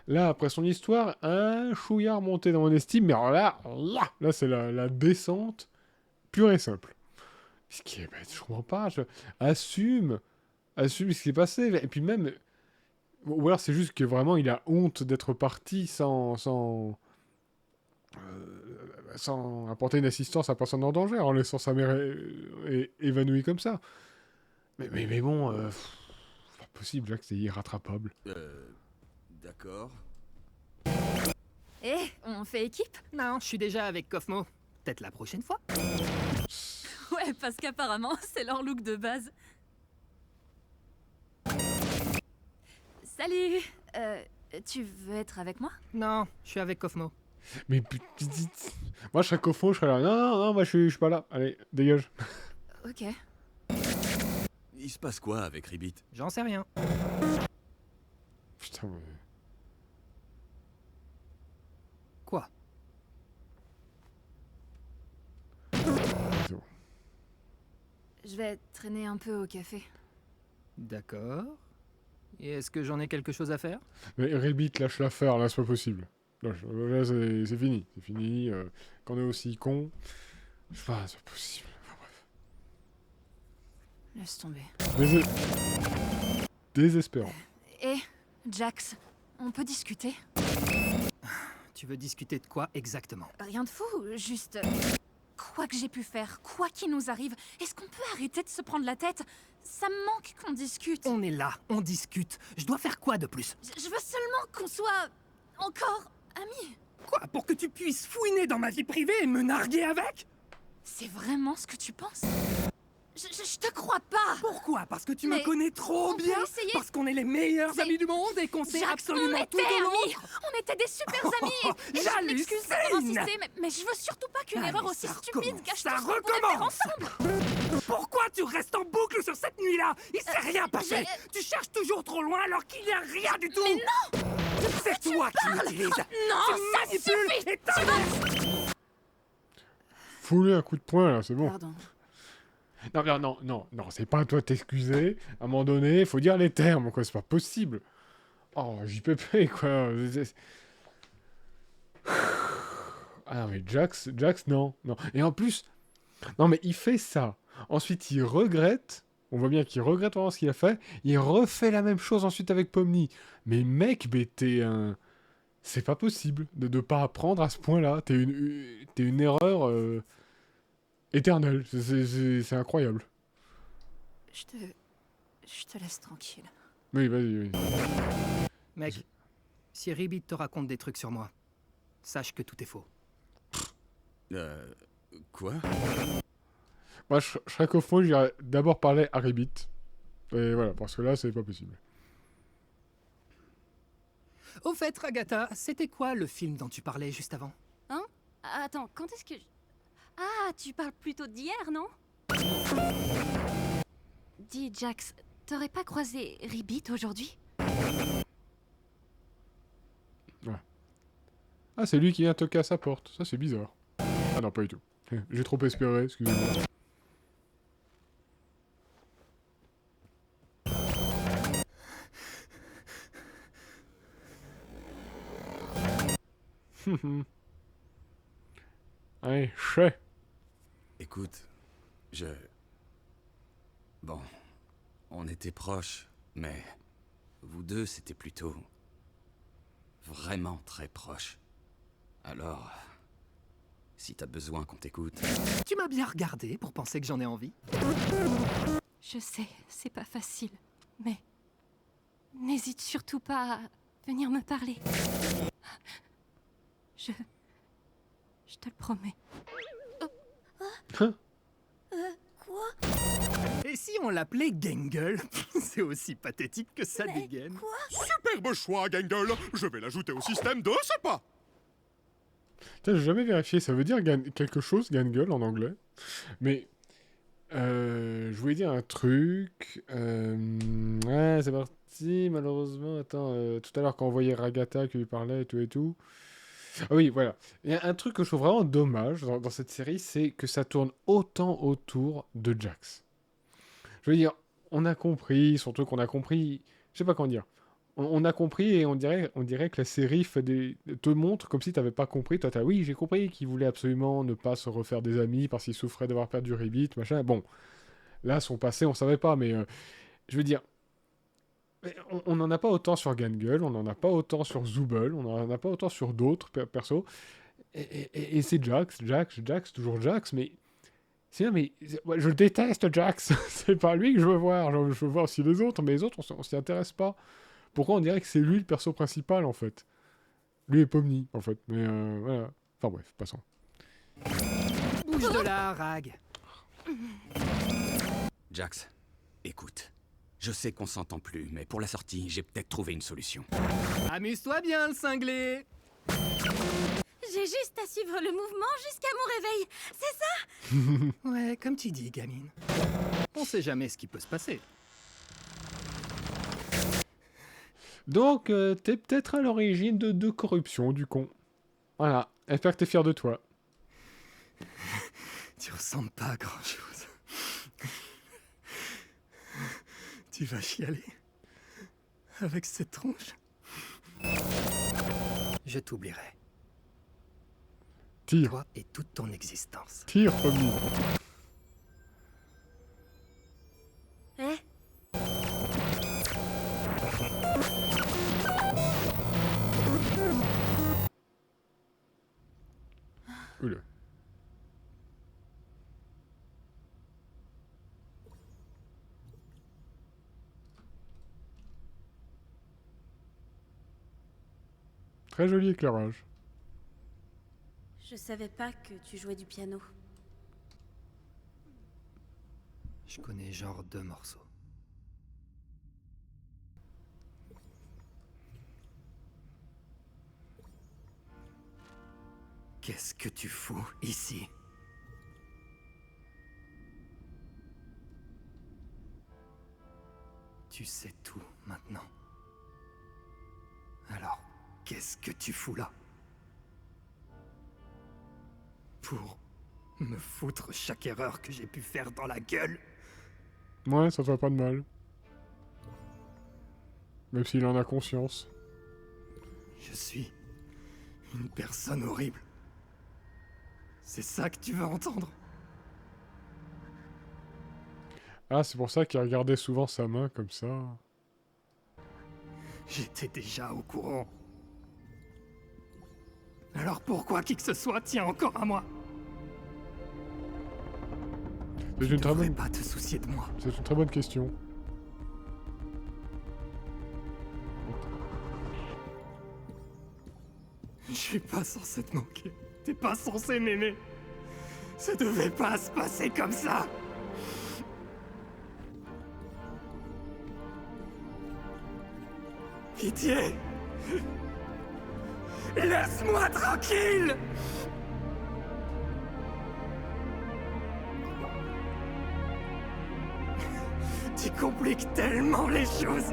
Là, après son histoire, un chouillard monté dans mon estime, mais alors là c'est la descente pure et simple. Ce qui est bête, je comprends pas. Assume ce qui s'est passé. Et puis même... Ou alors c'est juste que vraiment, il a honte d'être parti sans apporter une assistance à personne en danger, en laissant sa mère évanouie comme ça. Mais bon... c'est pas possible, Jax, c'est irrattrapable. D'accord. Eh, on fait équipe? Non, je suis déjà avec Cosmo. Peut-être la prochaine fois. Ouais, parce qu'apparemment, c'est leur look de base. Salut! Tu veux être avec moi? Non, je suis avec Cosmo. Mais moi je serais Cofo, je serais là. Non, moi je suis pas là. Allez, dégage. Ok. Il se passe quoi avec Ribbit? J'en sais rien. Putain, mais... Quoi? C'est bon. Je vais traîner un peu au café. D'accord. Et est-ce que j'en ai quelque chose à faire? Mais Rabbit lâche l'affaire, là c'est pas possible. Là c'est fini. C'est fini. Quand on est aussi con. Je sais pas, c'est pas possible. Enfin bref. Laisse tomber. Désespérant. Eh, Jax, on peut discuter? Tu veux discuter de quoi exactement? Rien de fou, juste... Quoi que j'ai pu faire, quoi qu'il nous arrive, est-ce qu'on peut arrêter de se prendre la tête? Ça me manque qu'on discute. On est là, on discute. Je dois faire quoi de plus? Je veux seulement qu'on soit... encore... amis. Quoi? Pour que tu puisses fouiner dans ma vie privée et me narguer avec? C'est vraiment ce que tu penses? Je te crois pas! Pourquoi? Parce que tu me Mais connais trop on peut bien? essayer. Parce qu'on est les meilleurs amis du monde et qu'on sait Jax, absolument on tout était de amis! l'autre? On était des super amis! Et je m'excuse d'avoir J'hallucine! insisté, mais je veux surtout pas qu'une Allez, erreur aussi ça stupide recommence, gâche ça tout ce qu'on pourrait faire recommence. ensemble! Pourquoi tu restes en boucle sur cette nuit-là? Il s'est rien passé! Tu cherches toujours trop loin alors qu'il n'y a rien du tout! Mais non! C'est toi qui m'utilises! Non, Tu ça manipules suffit! et t'as... Fous-lui un coup de poing, là, c'est bon. Pardon. Non, c'est pas à toi de t'excuser. À un moment donné, faut dire les termes, quoi, c'est pas possible. Oh, JPP, quoi. Ah non, mais Jax, non. Et en plus, non, mais il fait ça. Ensuite, il regrette. On voit bien qu'il regrette vraiment ce qu'il a fait. Il refait la même chose ensuite avec Pomni. Mais mec, t'es un... C'est pas possible de pas apprendre à ce point-là. T'es une erreur... éternel, c'est incroyable. Je te laisse tranquille. Oui, vas-y. Mec, si Ribit te raconte des trucs sur moi, sache que tout est faux. Quoi? Moi, je serais qu'au fond, j'irais d'abord parler à Ribit. Et voilà, parce que là, c'est pas possible. Au fait, Ragata, c'était quoi le film dont tu parlais juste avant? Hein? Attends, quand est-ce que... Ah, tu parles plutôt d'hier, non? Dis, Jax, t'aurais pas croisé Ribit aujourd'hui? Ouais. Ah, c'est lui qui vient toquer à sa porte. Ça, c'est bizarre. Ah non, pas du tout. J'ai trop espéré, excusez-moi. Allez, chais. Écoute, Bon, on était proches, mais vous deux, c'était plutôt... vraiment très proches. Alors, si t'as besoin qu'on t'écoute... Tu m'as bien regardé pour penser que j'en ai envie. Je sais, c'est pas facile, mais... N'hésite surtout pas à venir me parler. Je te le promets. Quoi? Et si on l'appelait Gangle? C'est aussi pathétique que ça dégaine. Quoi? Superbe choix, Gangle. Je vais l'ajouter au système de ce pas. Putain, j'ai jamais vérifié. Ça veut dire quelque chose, Gangle, en anglais. Mais... je voulais dire un truc. Ouais, c'est parti. Malheureusement, attends. Tout à l'heure, quand on voyait Ragata qui lui parlait et tout. Ah oui, voilà. Il y a un truc que je trouve vraiment dommage dans cette série, c'est que ça tourne autant autour de Jax. Je veux dire, on a compris, surtout qu'on a compris... Je sais pas comment dire. On a compris et on dirait que la série te montre comme si t'avais pas compris. Toi, oui, j'ai compris qu'il voulait absolument ne pas se refaire des amis parce qu'il souffrait d'avoir perdu Ribit, machin. Bon, là, son passé, on savait pas, mais je veux dire, on n'en a pas autant sur Gangle, on n'en a pas autant sur Zooble, on n'en a pas autant sur d'autres persos. Et c'est Jax, toujours Jax, mais... je déteste Jax, c'est pas lui que je veux voir, je veux voir aussi les autres, mais les autres, on s'y intéresse pas. Pourquoi on dirait que c'est lui le perso principal, en fait? Lui et Pomni, en fait, mais voilà. Enfin bref, passons. Bouge de là, Rag. Jax, écoute. Je sais qu'on s'entend plus, mais pour la sortie, j'ai peut-être trouvé une solution. Amuse-toi bien, le cinglé. J'ai juste à suivre le mouvement jusqu'à mon réveil, c'est ça? Ouais, comme tu dis, gamine. On sait jamais ce qui peut se passer. Donc, t'es peut-être à l'origine de 2 corruptions, du con. Voilà, j'espère que t'es fier de toi. Tu ressembles pas à grand-chose. Tu vas chialer avec cette tronche. Je t'oublierai. Tire. Toi et toute ton existence. Tire, Pomni. Eh? Très joli éclairage. Je savais pas que tu jouais du piano. Je connais genre 2 morceaux. Qu'est-ce que tu fous ici? Tu sais tout maintenant. Alors, qu'est-ce que tu fous là? Pour me foutre chaque erreur que j'ai pu faire dans la gueule? Ouais, ça te fait pas de mal. Même s'il en a conscience. Je suis une personne horrible. C'est ça que tu veux entendre? Ah, c'est pour ça qu'il regardait souvent sa main comme ça. J'étais déjà au courant. Alors pourquoi qui que ce soit tient encore à moi? C'est une très bonne... pas te soucier de moi. C'est une très bonne question. Je suis pas censé te manquer. T'es pas censé m'aimer. Ça devait pas se passer comme ça. Pitié. Laisse-moi tranquille. Tu compliques tellement les choses.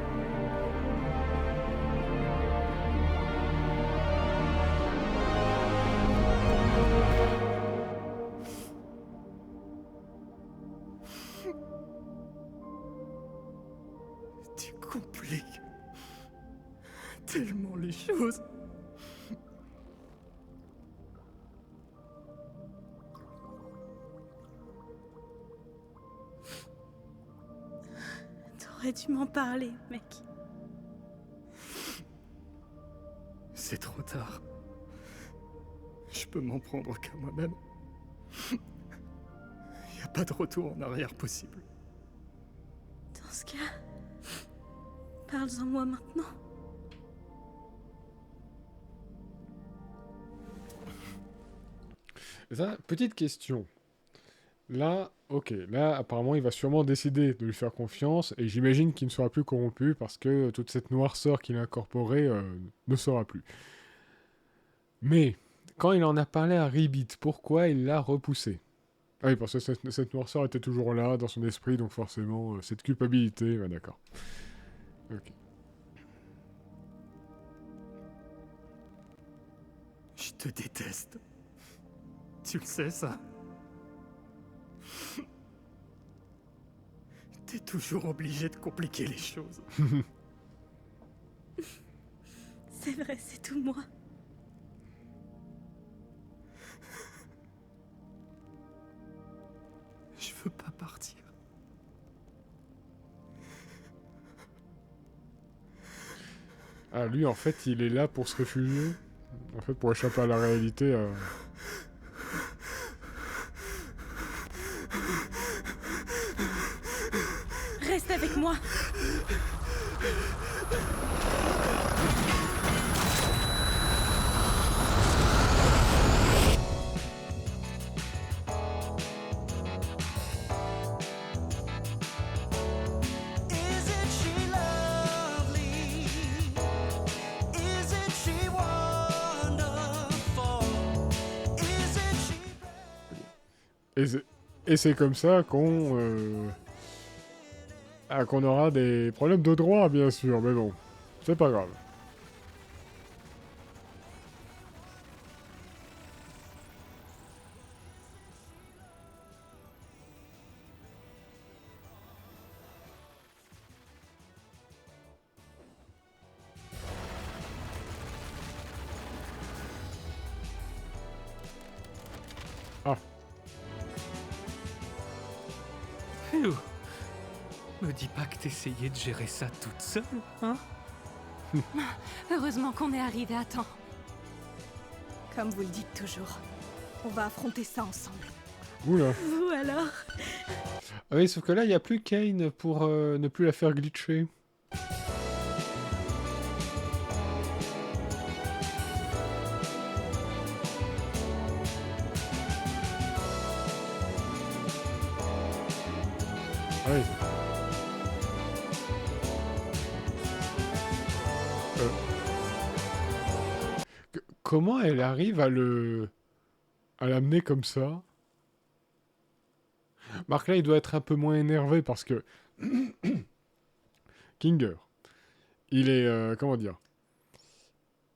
Tu compliques tellement les choses. T'aurais dû m'en parler, mec. C'est trop tard. Je peux m'en prendre qu'à moi-même. Y a pas de retour en arrière possible. Dans ce cas, parle-en moi maintenant. Ça, petite question. Là, ok, là apparemment il va sûrement décider de lui faire confiance et j'imagine qu'il ne sera plus corrompu parce que toute cette noirceur qu'il a incorporée ne sera plus. Mais, quand il en a parlé à Ribbit, pourquoi il l'a repoussé? Ah oui, parce que cette noirceur était toujours là dans son esprit, donc forcément, cette culpabilité, ouais, d'accord. Ok. Je te déteste. Tu le sais, ça? T'es toujours obligé de compliquer les choses. C'est vrai, c'est tout moi. Je veux pas partir. Ah, lui, en fait, il est là pour se réfugier. En fait, pour échapper à la réalité. Reste avec moi. Et c'est comme ça qu'on qu'on aura des problèmes de droit, bien sûr, mais bon, c'est pas grave. Ah. Phew. Me dis pas que t'essayais de gérer ça toute seule, hein? Heureusement qu'on est arrivé à temps. Comme vous le dites toujours, on va affronter ça ensemble. Oula. Vous alors? Ah oui, sauf que là, il n'y a plus Kane pour ne plus la faire glitcher. Oui. Comment elle arrive à l'amener comme ça? Marc, là, il doit être un peu moins énervé parce que Kinger, il est comment dire?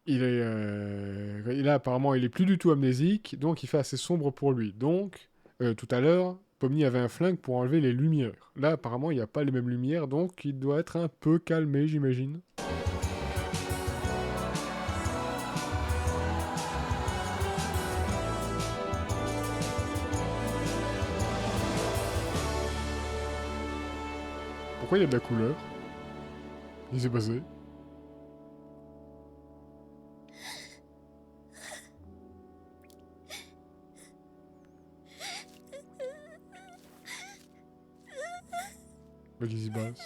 Là, apparemment, il est plus du tout amnésique, donc il fait assez sombre pour lui. Donc, tout à l'heure, Pomni avait un flingue pour enlever les lumières. Là, apparemment, il n'y a pas les mêmes lumières, donc il doit être un peu calmé, j'imagine. Pourquoi il y a de la couleur? Qu'est-ce qui s'est passé? Qu'est-ce qui se passe?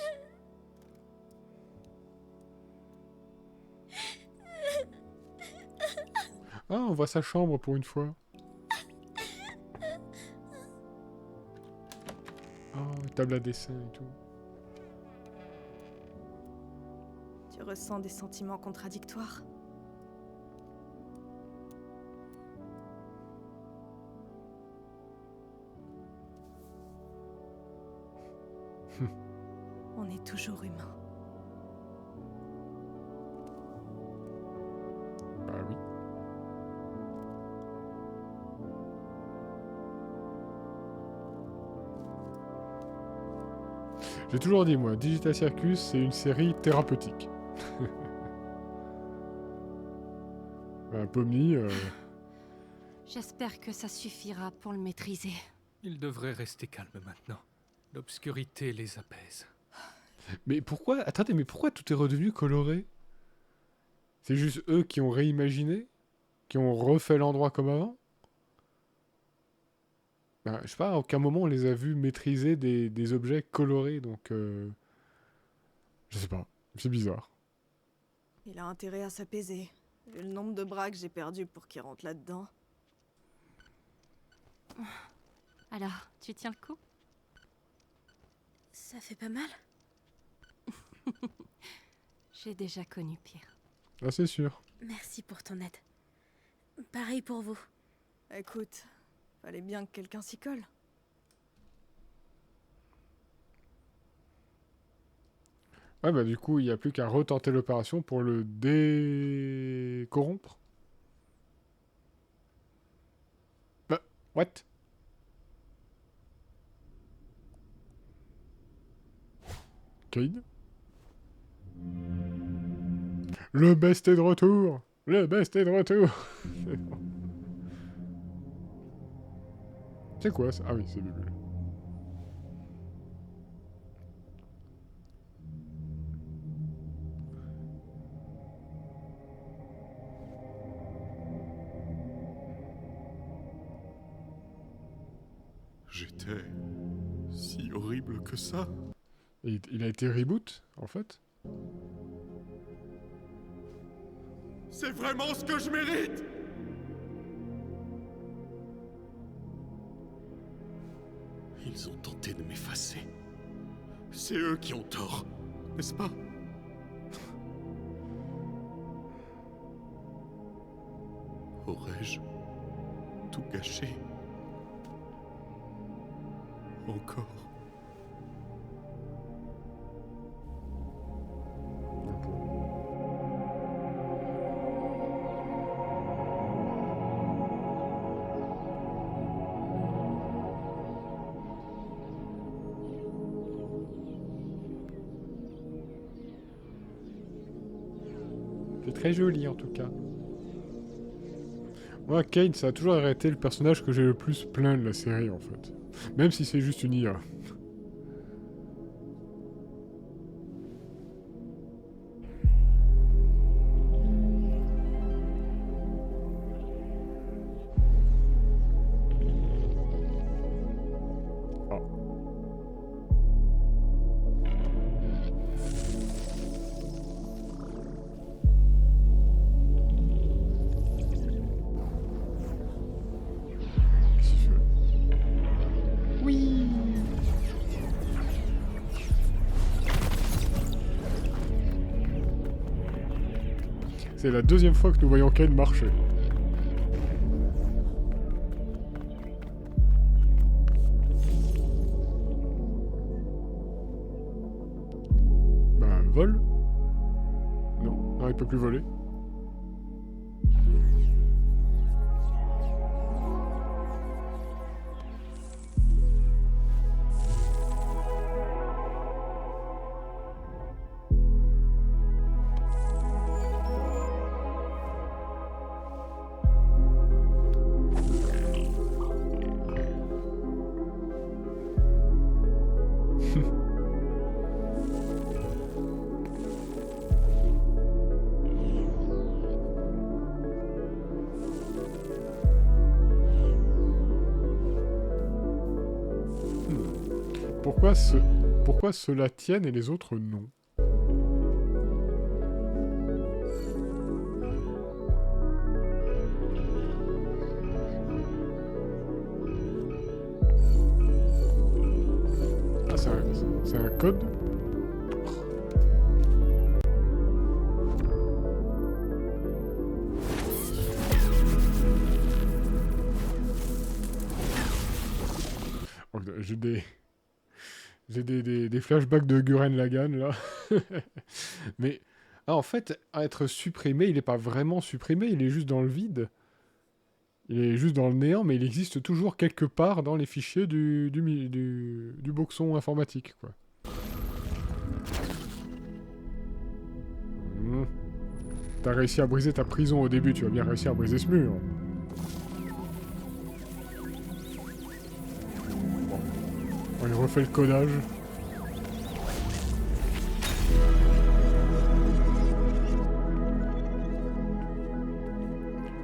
Ah, on voit sa chambre pour une fois. Oh, table à dessin et tout. Tu ressens des sentiments contradictoires. On est toujours humain. Bah oui. J'ai toujours dit, moi, Digital Circus, c'est une série thérapeutique. Pomni, J'espère que ça suffira pour le maîtriser. Ils devraient rester calmes maintenant. L'obscurité les apaise. Mais pourquoi... Attendez, mais pourquoi tout est redevenu coloré? C'est juste eux qui ont réimaginé? Qui ont refait l'endroit comme avant? Ben, je sais pas, à aucun moment on les a vus maîtriser des objets colorés, donc... Je sais pas, c'est bizarre. Il a intérêt à s'apaiser. Vu le nombre de bras que j'ai perdu pour qu'il rentre là-dedans. Alors, tu tiens le coup? Ça fait pas mal? J'ai déjà connu pire. Ah, c'est sûr. Merci pour ton aide. Pareil pour vous. Écoute, fallait bien que quelqu'un s'y colle. Ouais, bah du coup, il n'y a plus qu'à retenter l'opération pour le décorrompre. Bah, what? Kane? Le best est de retour! Le best est de retour! C'est quoi ça? Ah oui, c'est Lulu. J'étais si horrible que ça. Et il a été reboot, en fait? C'est vraiment ce que je mérite! Ils ont tenté de m'effacer. C'est eux qui ont tort, n'est-ce pas? Aurais-je tout gâché? Encore? C'est très joli en tout cas. Moi, Kane, ça a toujours été le personnage que j'ai le plus plaint de la série en fait. Même si c'est juste une IA. C'est la deuxième fois que nous voyons Kane marcher. Bah, vol? Non, non, il peut plus voler. Pourquoi ceux-là tiennent et les autres non? Ah, c'est un code? J'ai des flashbacks de Gurren Lagann, là. Mais, en fait, à être supprimé, il n'est pas vraiment supprimé, il est juste dans le vide. Il est juste dans le néant, mais il existe toujours quelque part dans les fichiers du boxon informatique, quoi. T'as réussi à briser ta prison au début, tu vas bien réussir à briser ce mur. On refait le codage.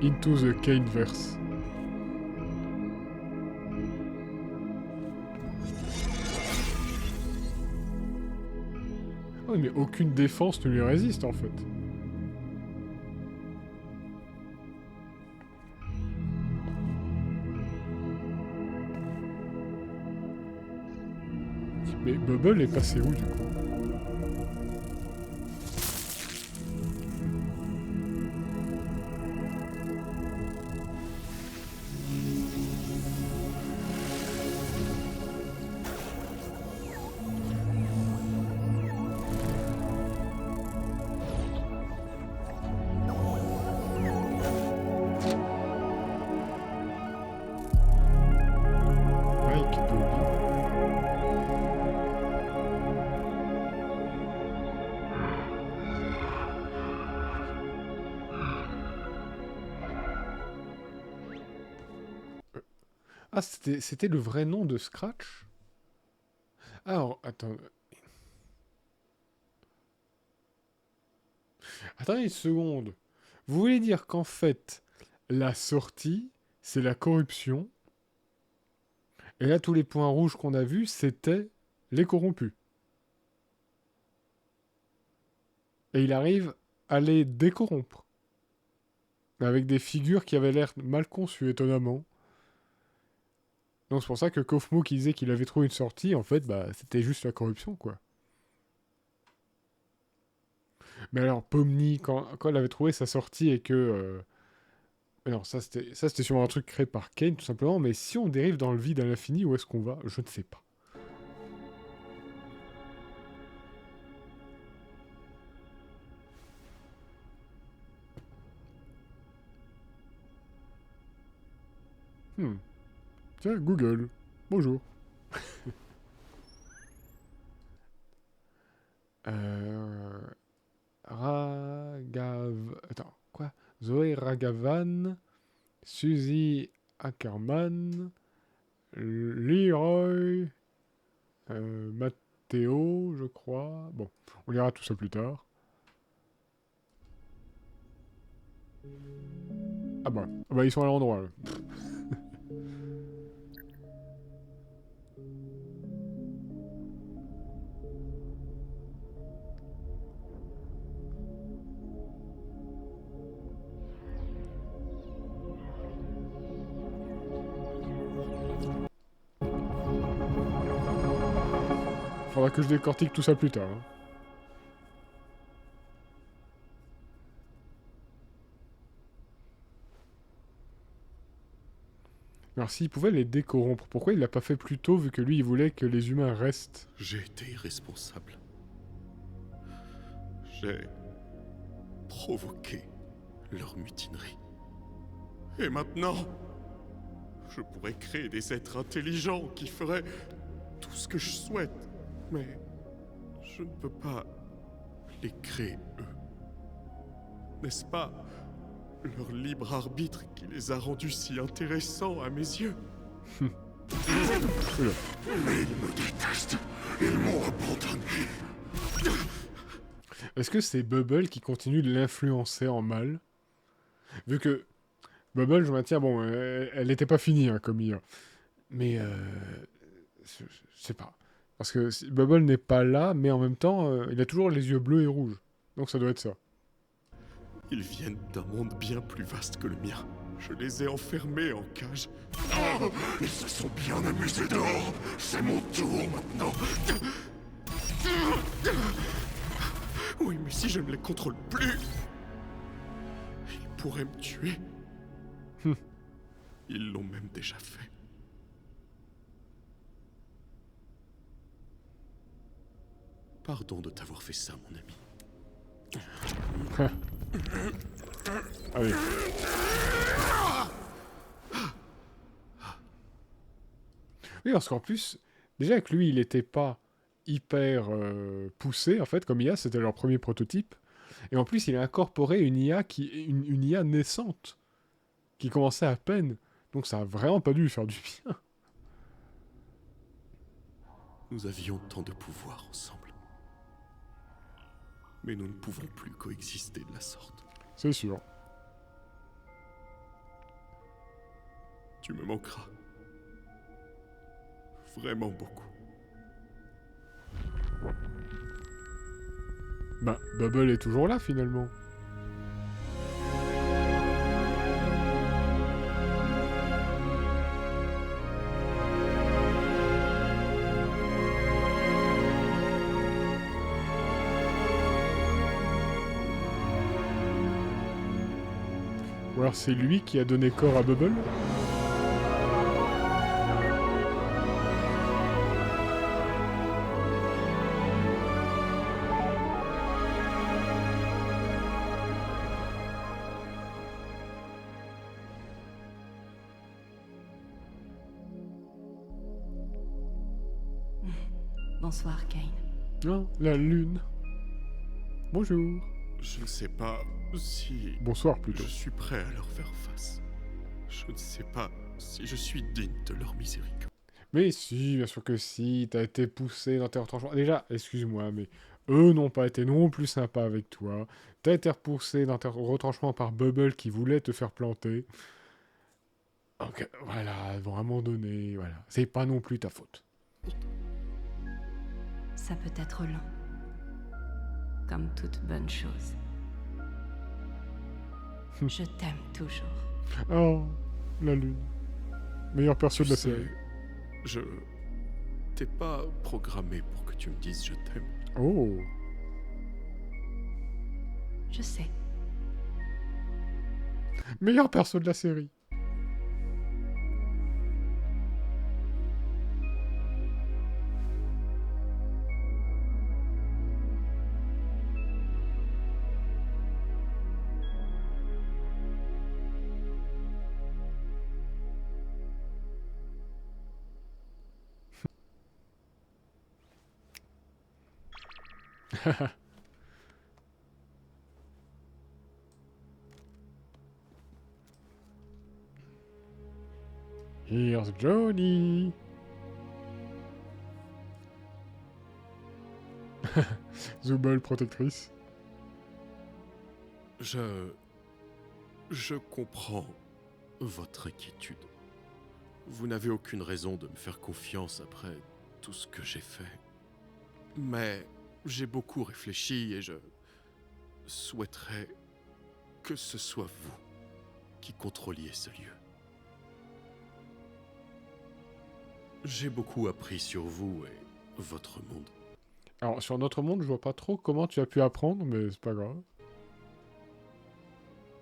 Into the Kaneverse. Oh, mais aucune défense ne lui résiste en fait. Mais Bubble est passé où, du coup? Ah, c'était le vrai nom de Scratch? Alors, attends. Attendez une seconde. Vous voulez dire qu'en fait, la sortie, c'est la corruption, et là, tous les points rouges qu'on a vus, c'était les corrompus. Et il arrive à les décorrompre. Avec des figures qui avaient l'air mal conçues, étonnamment. Donc c'est pour ça que Kofmo qui disait qu'il avait trouvé une sortie, en fait, bah, c'était juste la corruption, quoi. Mais alors, Pomni, quand elle avait trouvé sa sortie et que... Non, ça c'était sûrement un truc créé par Kane, tout simplement, mais si on dérive dans le vide à l'infini, où est-ce qu'on va? Je ne sais pas. Tiens, Google. Bonjour. Attends, quoi? Zoé Ragavan, Suzy Ackerman, Leroy, Matteo, je crois. Bon, on lira tout ça plus tard. Ah bah ils sont à l'endroit, là. Faudra que je décortique tout ça plus tard. Hein. Alors s'il pouvait les décorrompre, pourquoi il l'a pas fait plus tôt vu que lui il voulait que les humains restent? J'ai été irresponsable. J'ai provoqué leur mutinerie. Et maintenant, je pourrais créer des êtres intelligents qui feraient tout ce que je souhaite. Mais je ne peux pas les créer, eux. N'est-ce pas leur libre arbitre qui les a rendus si intéressants à mes yeux? Mais ils me détestent. Ils m'ont abandonné. Est-ce que c'est Bubble qui continue de l'influencer en mal? Vu que Bubble, je maintiens, bon, elle n'était pas finie, hein, comme IA. Mais, je sais pas. Parce que Bubble n'est pas là, mais en même temps, il a toujours les yeux bleus et rouges. Donc ça doit être ça. Ils viennent d'un monde bien plus vaste que le mien. Je les ai enfermés en cage. Oh, ils se sont bien amusés dehors. C'est mon tour maintenant. Oui, mais si je ne les contrôle plus, ils pourraient me tuer. Ils l'ont même déjà fait. Pardon de t'avoir fait ça, mon ami. Allez. Oui, parce qu'en plus, déjà que lui, il n'était pas hyper poussé, en fait, comme IA, c'était leur premier prototype. Et en plus, il a incorporé une IA, une IA naissante, qui commençait à peine. Donc ça a vraiment pas dû lui faire du bien. Nous avions tant de pouvoir ensemble. Mais nous ne pouvons plus coexister de la sorte. C'est sûr. Tu me manqueras. Vraiment beaucoup. Bah, Bubble est toujours là, finalement. Ou alors c'est lui qui a donné corps à Bubble? Bonsoir, Kane. Non, la lune. Bonjour. Je ne sais pas si... Bonsoir, plutôt. Je suis prêt à leur faire face. Je ne sais pas si je suis digne de leur miséricorde. Mais si, bien sûr que si, t'as été poussé dans tes retranchements. Déjà, excuse-moi, mais eux n'ont pas été non plus sympas avec toi. T'as été repoussé dans tes retranchements par Bubble qui voulait te faire planter. Donc voilà, bon, à un moment donné, voilà. C'est pas non plus ta faute. Ça peut être long. Comme toute bonne chose. Je t'aime toujours. Oh, la lune. Meilleur perso de la Tu sais, série. Je... T'es pas programmé pour que tu me dises je t'aime. Oh. Je sais. Meilleur perso de la série. Here's Johnny. Zubul protectrice. Je comprends votre inquiétude. Vous n'avez aucune raison de me faire confiance après tout ce que j'ai fait. Mais j'ai beaucoup réfléchi et je souhaiterais que ce soit vous qui contrôliez ce lieu. J'ai beaucoup appris sur vous et votre monde. Alors, sur notre monde, je vois pas trop comment tu as pu apprendre, mais c'est pas grave.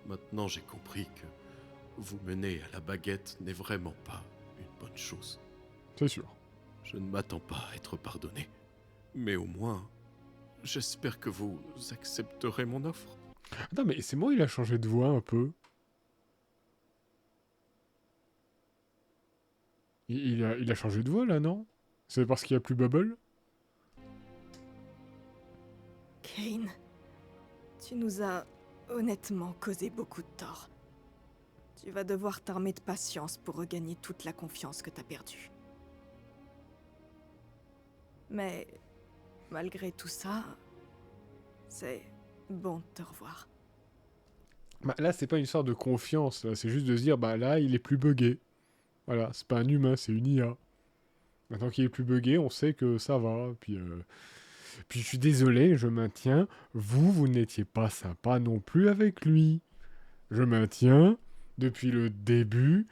Maintenant, j'ai compris que vous mener à la baguette n'est vraiment pas une bonne chose. C'est sûr. Je ne m'attends pas à être pardonné. Mais au moins, j'espère que vous accepterez mon offre. Attends, mais c'est moi, il a changé de voix un peu. Il a changé de voix, là, non? C'est parce qu'il n'y a plus Bubble? Kane, tu nous as honnêtement causé beaucoup de tort. Tu vas devoir t'armer de patience pour regagner toute la confiance que t'as perdue. Mais malgré tout ça, c'est bon de te revoir. Bah, là, c'est pas une histoire de confiance, là. C'est juste de se dire, bah là, il est plus buggé. Voilà, c'est pas un humain, c'est une IA. Maintenant qu'il est plus buggé, on sait que ça va. Puis je suis désolé, je maintiens, vous n'étiez pas sympa non plus avec lui. Je maintiens, depuis le début,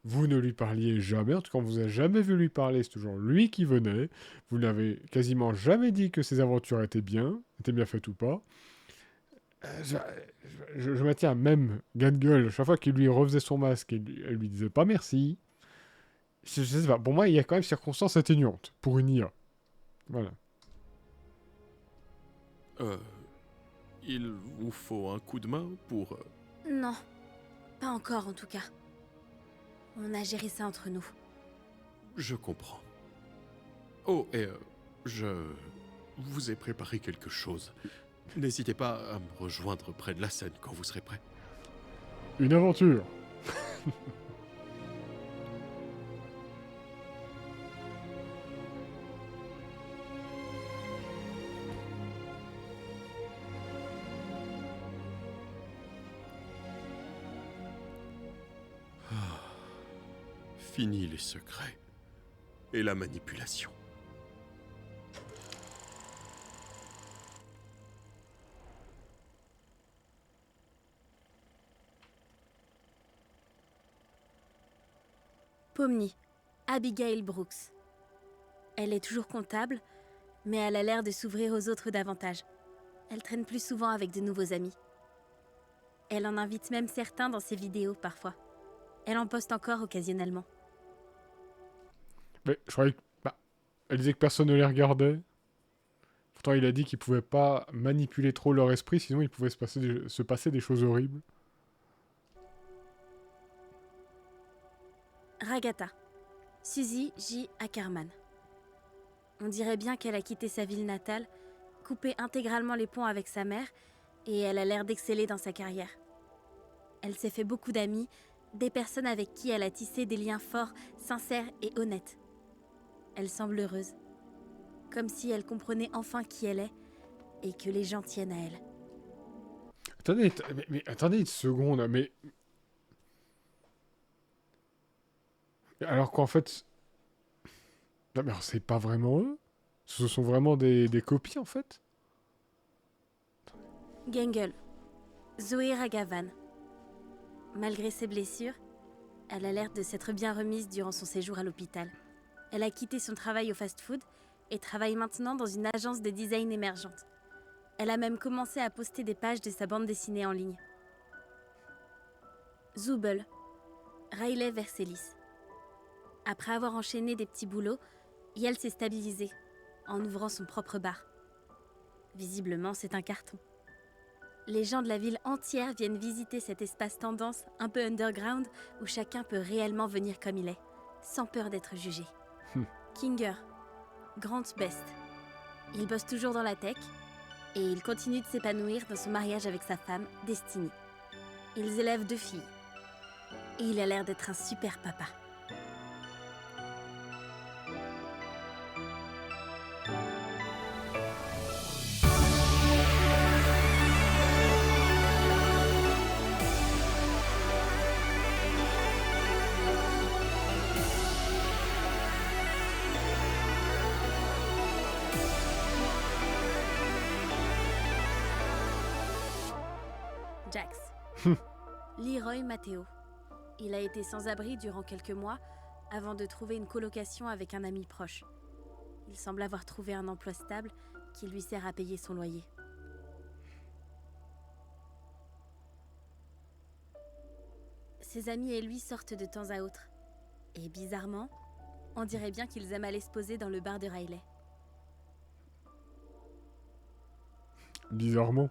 vous ne lui parliez jamais. En tout cas, on vous a jamais vu lui parler, c'est toujours lui qui venait. Vous n'avez quasiment jamais dit que ses aventures étaient bien faites ou pas. Je maintiens, même Gangul, chaque fois qu'il lui refaisait son masque, elle lui disait pas merci. Je sais pas, pour moi, il y a quand même circonstances atténuantes pour une IA. Voilà. Il vous faut un coup de main pour... Non, pas encore en tout cas. On a géré ça entre nous. Je comprends. Oh, et je vous ai préparé quelque chose. N'hésitez pas à me rejoindre près de la scène quand vous serez prêt. Une aventure. Fini les secrets et la manipulation. Pomni, Abigail Brooks. Elle est toujours comptable, mais elle a l'air de s'ouvrir aux autres davantage. Elle traîne plus souvent avec de nouveaux amis. Elle en invite même certains dans ses vidéos parfois. Elle en poste encore occasionnellement. Mais je croyais que... Bah, elle disait que personne ne les regardait. Pourtant, il a dit qu'il pouvait pas manipuler trop leur esprit, sinon il pouvait se passer des choses horribles. Ragatha, Suzy J. Ackerman. On dirait bien qu'elle a quitté sa ville natale, coupé intégralement les ponts avec sa mère, et elle a l'air d'exceller dans sa carrière. Elle s'est fait beaucoup d'amis, des personnes avec qui elle a tissé des liens forts, sincères et honnêtes. Elle semble heureuse, comme si elle comprenait enfin qui elle est, et que les gens tiennent à elle. Mais attendez une seconde, mais... Alors qu'en fait... Non, mais c'est pas vraiment eux. Ce sont vraiment des copies, en fait. Gengel, Zoé Ragavan. Malgré ses blessures, elle a l'air de s'être bien remise durant son séjour à l'hôpital. Elle a quitté son travail au fast-food et travaille maintenant dans une agence de design émergente. Elle a même commencé à poster des pages de sa bande dessinée en ligne. Zubel, Riley Verselis. Après avoir enchaîné des petits boulots, Yel s'est stabilisée en ouvrant son propre bar. Visiblement, c'est un carton. Les gens de la ville entière viennent visiter cet espace tendance un peu underground où chacun peut réellement venir comme il est, sans peur d'être jugé. Kinger, Grant Best. Il bosse toujours dans la tech et il continue de s'épanouir dans son mariage avec sa femme, Destiny. Ils élèvent 2 filles et il a l'air d'être un super papa. Jax. Leroy Matteo. Il a été sans abri durant quelques mois avant de trouver une colocation avec un ami proche. Il semble avoir trouvé un emploi stable qui lui sert à payer son loyer. Ses amis et lui sortent de temps à autre. Et bizarrement, on dirait bien qu'ils aiment aller se poser dans le bar de Riley. Bizarrement.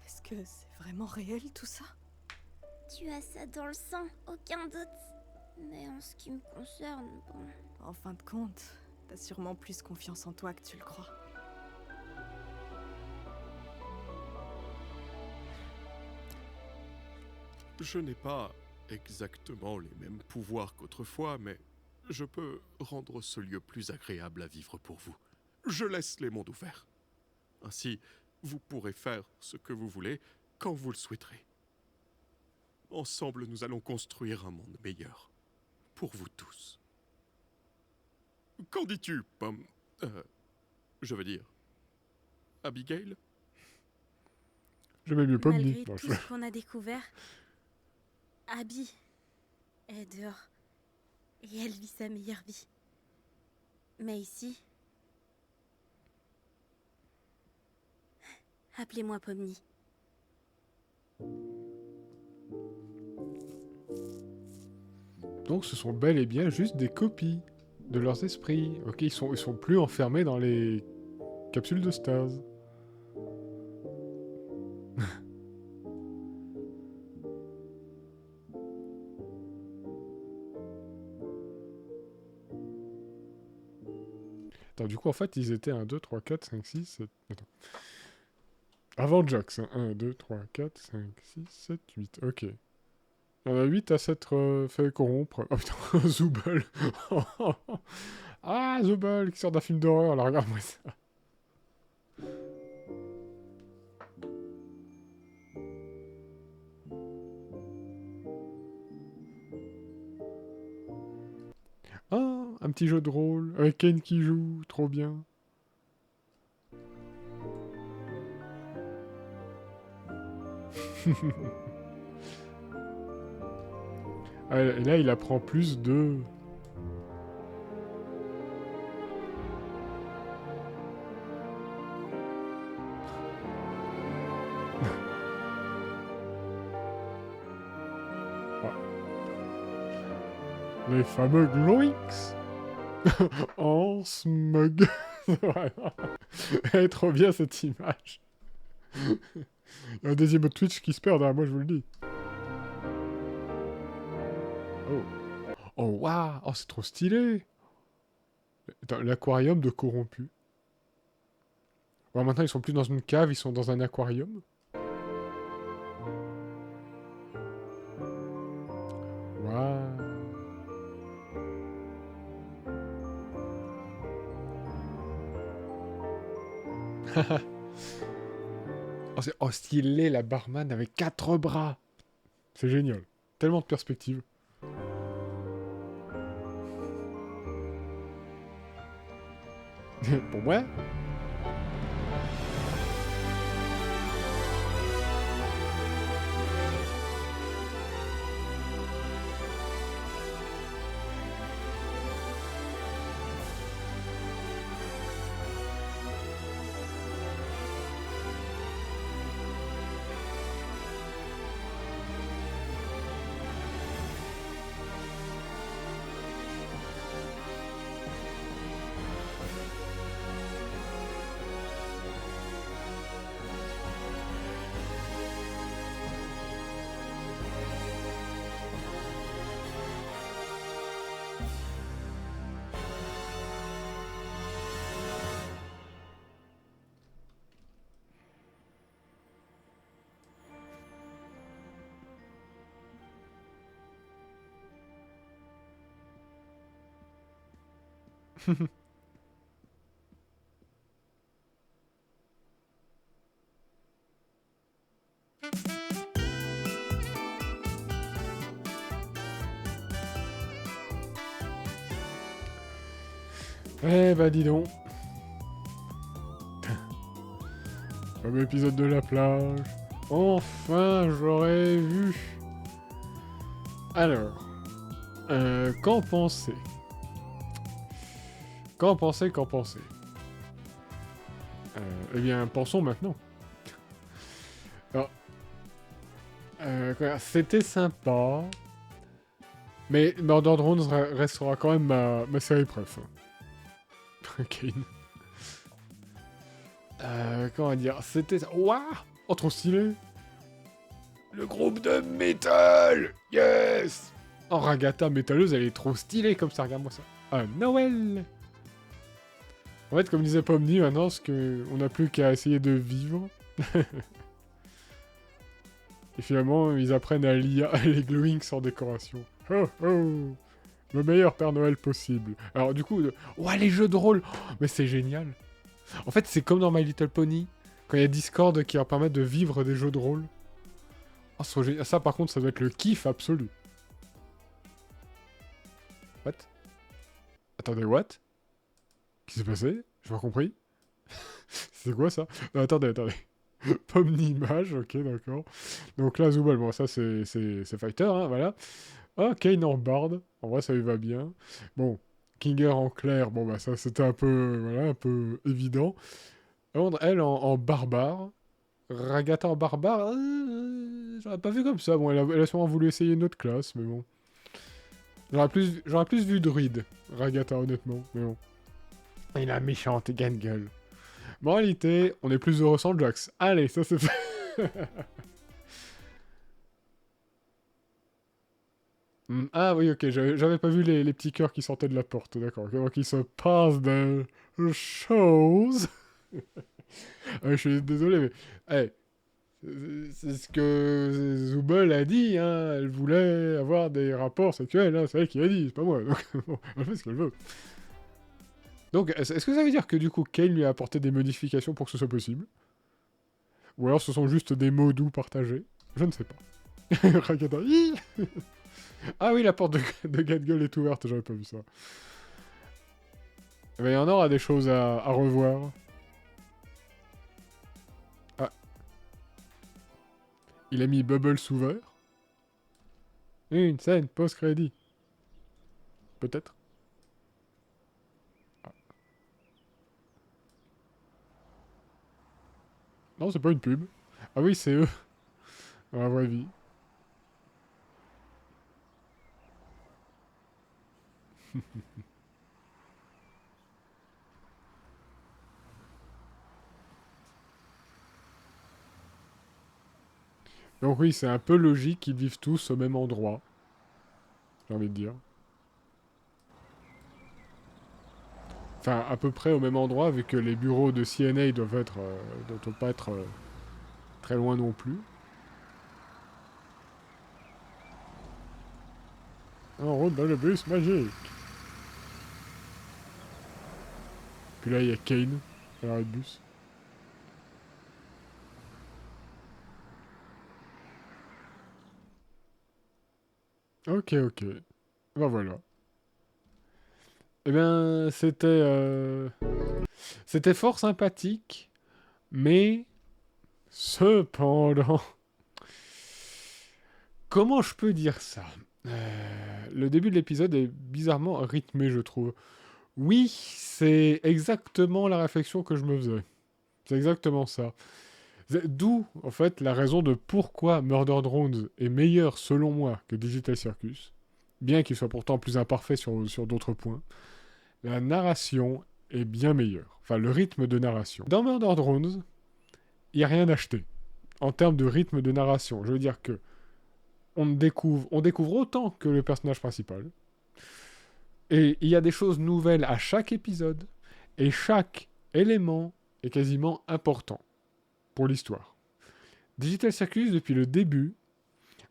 Est-ce que c'est vraiment réel tout ça? Tu as ça dans le sang, aucun doute. Mais en ce qui me concerne, bon... En fin de compte, t'as sûrement plus confiance en toi que tu le crois. Je n'ai pas exactement les mêmes pouvoirs qu'autrefois, mais je peux rendre ce lieu plus agréable à vivre pour vous. Je laisse les mondes ouverts. Ainsi, vous pourrez faire ce que vous voulez quand vous le souhaiterez. Ensemble, nous allons construire un monde meilleur. Pour vous tous. Qu'en dis-tu, Pomme? Je veux dire... Abigail? Je vais mieux pas me Malgré dire. tout ce qu'on a découvert, Abby est dehors. Et elle vit sa meilleure vie. Mais ici... Appelez-moi Pomni. Donc ce sont bel et bien juste des copies de leurs esprits. Ok, ils sont plus enfermés dans les capsules de stase. Attends, du coup, en fait, ils étaient 1, 2, 3, 4, 5, 6, 7... Attends. Avant Jax, hein. 1, 2, 3, 4, 5, 6, 7, 8. Ok. Il y en a 8 à s'être fait corrompre. Oh putain, Zooble. Ah, Zooble qui sort d'un film d'horreur, là, regarde-moi ça. Ah, un petit jeu de rôle, avec Ken qui joue, trop bien. Ah, et là, il apprend plus de... Les fameux Gloinks. En smug. Elle est trop bien cette image. Il y a un deuxième Twitch qui se perd, hein, moi je vous le dis. Oh. Oh waouh. Oh c'est trop stylé. L'aquarium de corrompus. Ouais, maintenant ils sont plus dans une cave, ils sont dans un aquarium. Waouh. Oh, stylé, la barman avec 4 bras. C'est génial. Tellement de perspectives. Pour moi. Eh bah dis donc. Comme épisode de la plage. Enfin, j'aurais vu. Alors. Qu'en penser? Qu'en penser? Eh bien, pensons maintenant. Alors, C'était sympa. Mais Murder Drones restera quand même ma série préf. Kane. Comment dire, c'était... Waouh, oh, trop stylé. Le groupe de métal. Yes. Oh, Ragata métalleuse, elle est trop stylée comme ça, regarde-moi ça. Ah, Noël. En fait, comme disait Pomni, maintenant, on n'a plus qu'à essayer de vivre. Et finalement, ils apprennent à lire les glowing sans décoration. Oh, oh. Le meilleur Père Noël possible. Alors du coup, ouais, les jeux de rôle. Oh, mais c'est génial. En fait, c'est comme dans My Little Pony, quand il y a Discord qui leur permet de vivre des jeux de rôle. Oh, ça, par contre, ça doit être le kiff absolu. What? Attendez, what? Qu'est-ce qui s'est passé? J'ai pas compris. C'est quoi ça? Non, attendez. Pomme d'image, ok, d'accord. Donc là, Zubal, bon, ça c'est Fighter, hein, voilà. Ah, Kane en Bard, en vrai ça lui va bien. Bon, Kinger en clair, bon bah ça c'était un peu, voilà, un peu évident. Elle en barbare. Ragata en barbare, j'aurais pas vu comme ça. Bon, elle a sûrement voulu essayer une autre classe, mais bon. J'aurais plus vu druide, Ragata, honnêtement, mais bon. Et la méchante Gangul. Moralité, on est plus heureux sans Jax. Allez, ça c'est fait. Ah oui, ok, j'avais pas vu les petits cœurs qui sortaient de la porte, d'accord. Donc il se passe des choses. Je suis désolé, mais... Hey, c'est ce que Zubel a dit, hein. Elle voulait avoir des rapports sexuels, hein. C'est elle qui a dit, c'est pas moi. Donc, bon, elle fait ce qu'elle veut. Donc, est-ce que ça veut dire que du coup, Kane lui a apporté des modifications pour que ce soit possible? Ou alors ce sont juste des mots doux partagés? Je ne sais pas. Ragata. Ah oui, la porte de Gangul est ouverte, j'avais pas vu ça. Eh ben, il y en aura des choses à revoir. Ah. Il a mis Bubbles ouvert. Une scène post-crédit. Peut-être. Ah. Non, c'est pas une pub. Ah oui, c'est eux. Dans la vraie vie. Donc oui, c'est un peu logique qu'ils vivent tous au même endroit. J'ai envie de dire. Enfin, à peu près au même endroit, vu que les bureaux de CNA doivent pas être très loin non plus. En route dans le bus magique. Puis là, il y a Kane à l'arrêt de bus. Ok. Ben voilà. Eh bien, c'était fort sympathique, mais cependant, comment je peux dire ça? Le début de l'épisode est bizarrement rythmé, je trouve. Oui, c'est exactement la réflexion que je me faisais. C'est exactement ça. D'où, en fait, la raison de pourquoi Murder Drones est meilleur, selon moi, que Digital Circus, bien qu'il soit pourtant plus imparfait sur d'autres points. La narration est bien meilleure. Enfin, le rythme de narration. Dans Murder Drones, il n'y a rien acheté. En termes de rythme de narration. Je veux dire que on découvre autant que le personnage principal. Et il y a des choses nouvelles à chaque épisode. Et chaque élément est quasiment important pour l'histoire. Digital Circus, depuis le début,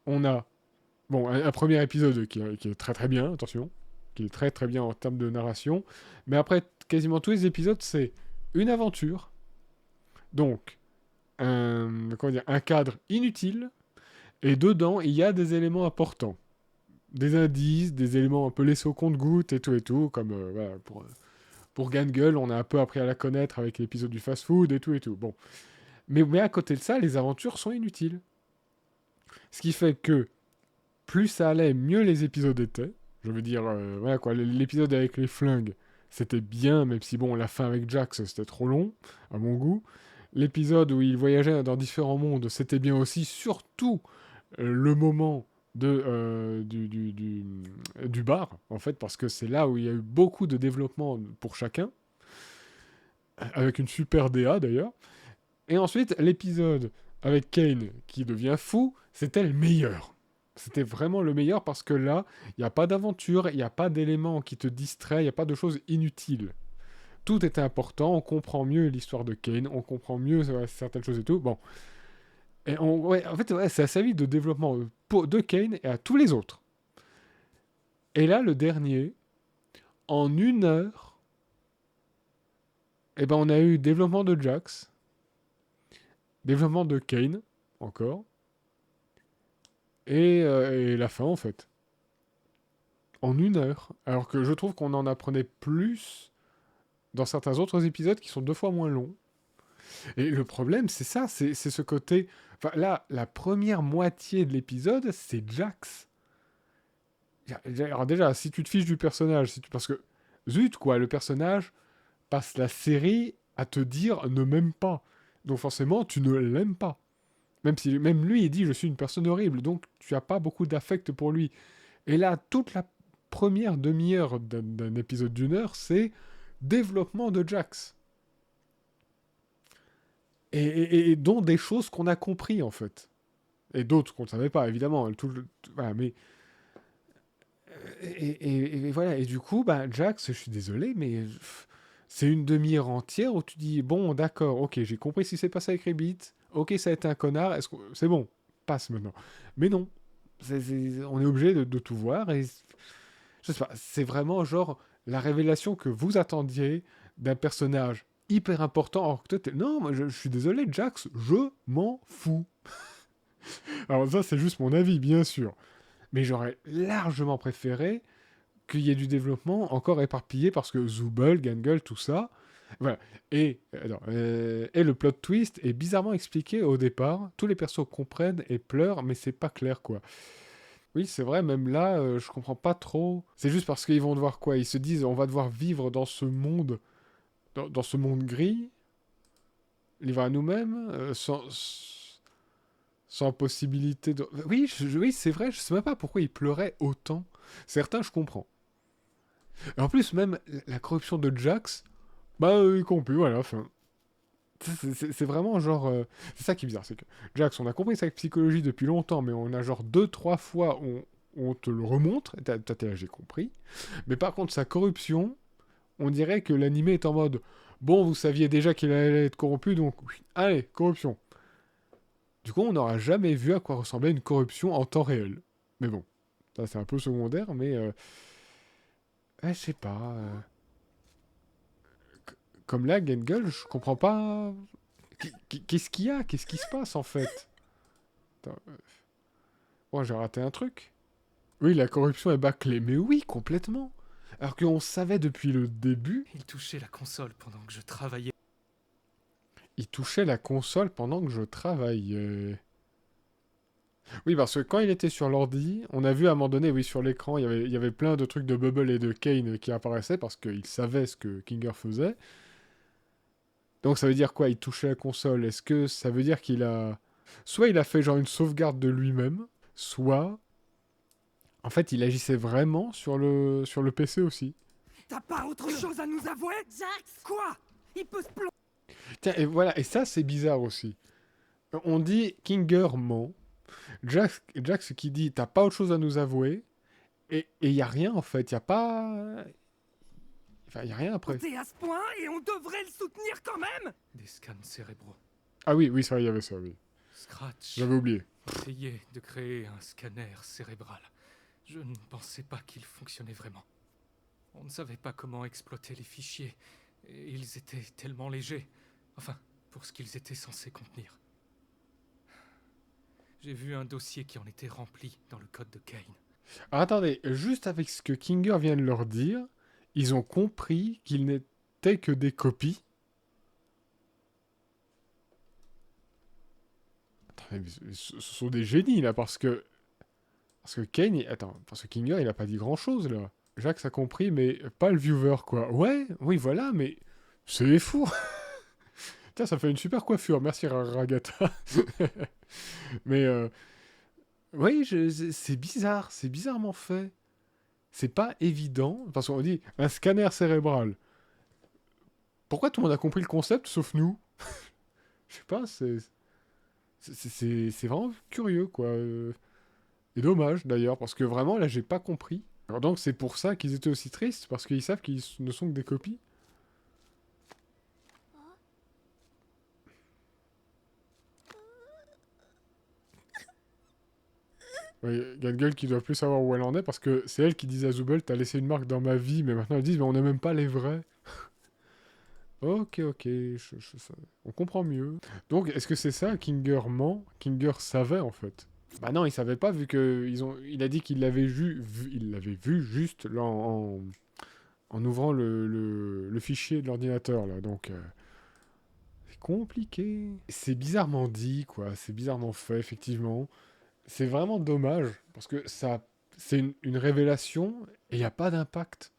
on a un premier épisode qui est très très bien, attention, qui est très très bien en termes de narration, mais après, quasiment tous les épisodes, c'est une aventure, donc un cadre inutile, et dedans, il y a des éléments importants. Des indices, des éléments un peu laissés au compte-gouttes et tout, comme voilà, pour Gangul, on a un peu appris à la connaître avec l'épisode du fast-food et tout. Bon. Mais à côté de ça, les aventures sont inutiles. Ce qui fait que plus ça allait, mieux les épisodes étaient. Je veux dire, voilà quoi, l'épisode avec les flingues, c'était bien, même si bon, la fin avec Jax, c'était trop long, à mon goût. L'épisode où il voyageait dans différents mondes, c'était bien aussi, surtout le moment du bar, en fait, parce que c'est là où il y a eu beaucoup de développement pour chacun, avec une super DA d'ailleurs. Et ensuite, l'épisode avec Kane qui devient fou, c'était le meilleur. C'était vraiment le meilleur parce que là, il n'y a pas d'aventure, il n'y a pas d'éléments qui te distraient, il n'y a pas de choses inutiles. Tout était important, on comprend mieux l'histoire de Kane, on comprend mieux certaines choses et tout. Bon. Et ouais, en fait, ouais, c'est assez vite de développement de Kane et à tous les autres. Et là, le dernier, en 1 heure, eh ben, on a eu développement de Jax, développement de Kane, encore, et la fin, en fait. En 1 heure. Alors que je trouve qu'on en apprenait plus dans certains autres épisodes qui sont 2 fois moins longs. Et le problème, c'est ça, c'est ce côté... Enfin, là, la première moitié de l'épisode, c'est Jax. Alors déjà, si tu te fiches du personnage, parce que, zut, quoi, le personnage passe la série à te dire « ne m'aime pas ». Donc forcément, tu ne l'aimes pas. Même lui, il dit « je suis une personne horrible », donc tu n'as pas beaucoup d'affect pour lui. Et là, toute la première demi-heure d'un épisode d'1 heure, c'est développement de Jax. Et dont des choses qu'on a compris, en fait. Et d'autres qu'on ne savait pas, évidemment. Voilà, mais... Et voilà, et du coup, bah, Jax, je suis désolé, mais... C'est une demi-heure entière où tu dis, bon, d'accord, ok, j'ai compris ce qui s'est passé avec Ribbit, ok, ça a été un connard, c'est bon, passe maintenant. Mais non, on est obligé de tout voir, et je sais pas, c'est vraiment genre la révélation que vous attendiez d'un personnage hyper important, alors que toi, non, moi, je suis désolé, Jax, je m'en fous. Alors ça, c'est juste mon avis, bien sûr. Mais j'aurais largement préféré qu'il y ait du développement encore éparpillé parce que Zooble, Gangle, tout ça. Voilà. Et le plot twist est bizarrement expliqué au départ. Tous les persos comprennent et pleurent, mais c'est pas clair, quoi. Oui, c'est vrai, même là, je comprends pas trop. C'est juste parce qu'ils vont devoir quoi? Ils se disent, on va devoir vivre dans ce monde, dans ce monde gris, livré à nous-mêmes, sans possibilité de... Oui, oui, c'est vrai, je sais même pas pourquoi ils pleuraient autant. Certains, je comprends. Et en plus, même la corruption de Jax, bah, il corrompu, voilà, enfin... C'est vraiment genre... c'est ça qui est bizarre, c'est que Jax, on a compris sa psychologie depuis longtemps, mais on a genre 2-3 fois où on te le remontre, j'ai compris. Mais par contre, sa corruption, on dirait que l'animé est en mode... Bon, vous saviez déjà qu'il allait être corrompu, donc... Allez, corruption. Du coup, on n'aura jamais vu à quoi ressemblait une corruption en temps réel. Mais bon, ça c'est un peu secondaire, mais... je sais pas... Comme là, Gangle, je comprends pas... Qu'est-ce qu'il y a? Qu'est-ce qui se passe, en fait? Attends, bon, j'ai raté un truc. Oui, la corruption est bâclée. Mais oui, complètement. Alors qu'on savait depuis le début... Il touchait la console pendant que je travaillais. Il touchait la console pendant que je travaillais. Oui, parce que quand il était sur l'ordi, on a vu à un moment donné, oui, sur l'écran, il y avait plein de trucs de Bubble et de Kane qui apparaissaient parce qu'il savait ce que Kinger faisait. Donc ça veut dire quoi? Il touchait la console. Est-ce que ça veut dire qu'il a... Soit il a fait genre une sauvegarde de lui-même, soit... En fait, il agissait vraiment sur le PC aussi. T'as pas autre chose à nous avouer? Jax! Quoi? Il peut se planter. Tiens, et voilà, et ça c'est bizarre aussi. On dit Kinger ment. Jax qui dit t'as pas autre chose à nous avouer. Et il y a rien en fait, il y a pas... Enfin, il y a rien après. T'es à ce point et on devrait le soutenir quand même? Des scans cérébraux. Ah oui, c'est vrai, il y avait ça, oui. Scratch J'avais oublié. essayait de créer un scanner cérébral. Je ne pensais pas qu'il fonctionnait vraiment. On ne savait pas comment exploiter les fichiers, et ils étaient tellement légers. Enfin, pour ce qu'ils étaient censés contenir. J'ai vu un dossier qui en était rempli dans le code de Kane. Alors attendez, juste avec ce que Kinger vient de leur dire, ils ont compris qu'ils n'étaient que des copies. Attendez, ce sont des génies là, parce que Kane... parce que Kinger il a pas dit grand chose là. Jax a compris, mais pas le viewer quoi. Ouais, oui voilà, mais c'est fou. Tiens, ça fait une super coiffure, merci Ragata. Mais Oui, c'est bizarre, c'est bizarrement fait. C'est pas évident, parce qu'on dit un scanner cérébral. Pourquoi tout le monde a compris le concept, sauf nous? Je sais pas, c'est vraiment curieux, quoi. Et dommage, d'ailleurs, parce que vraiment, là, j'ai pas compris. Alors donc, c'est pour ça qu'ils étaient aussi tristes, parce qu'ils savent qu'ils ne sont que des copies. Oui, il y a une gueule qui doit plus savoir où elle en est, parce que c'est elle qui disait à Zubel, t'as laissé une marque dans ma vie, mais maintenant elle dit, mais on n'est même pas les vrais. Ok, on comprend mieux. Donc, est-ce que c'est ça, Kinger ment? Kinger savait, en fait. Bah non, il savait pas, vu que il a dit qu'il l'avait il l'avait vu juste là, en ouvrant le fichier de l'ordinateur, là. Donc, c'est compliqué. C'est bizarrement dit, quoi. C'est bizarrement fait, effectivement. C'est vraiment dommage, parce que c'est une révélation, et il n'y a pas d'impact.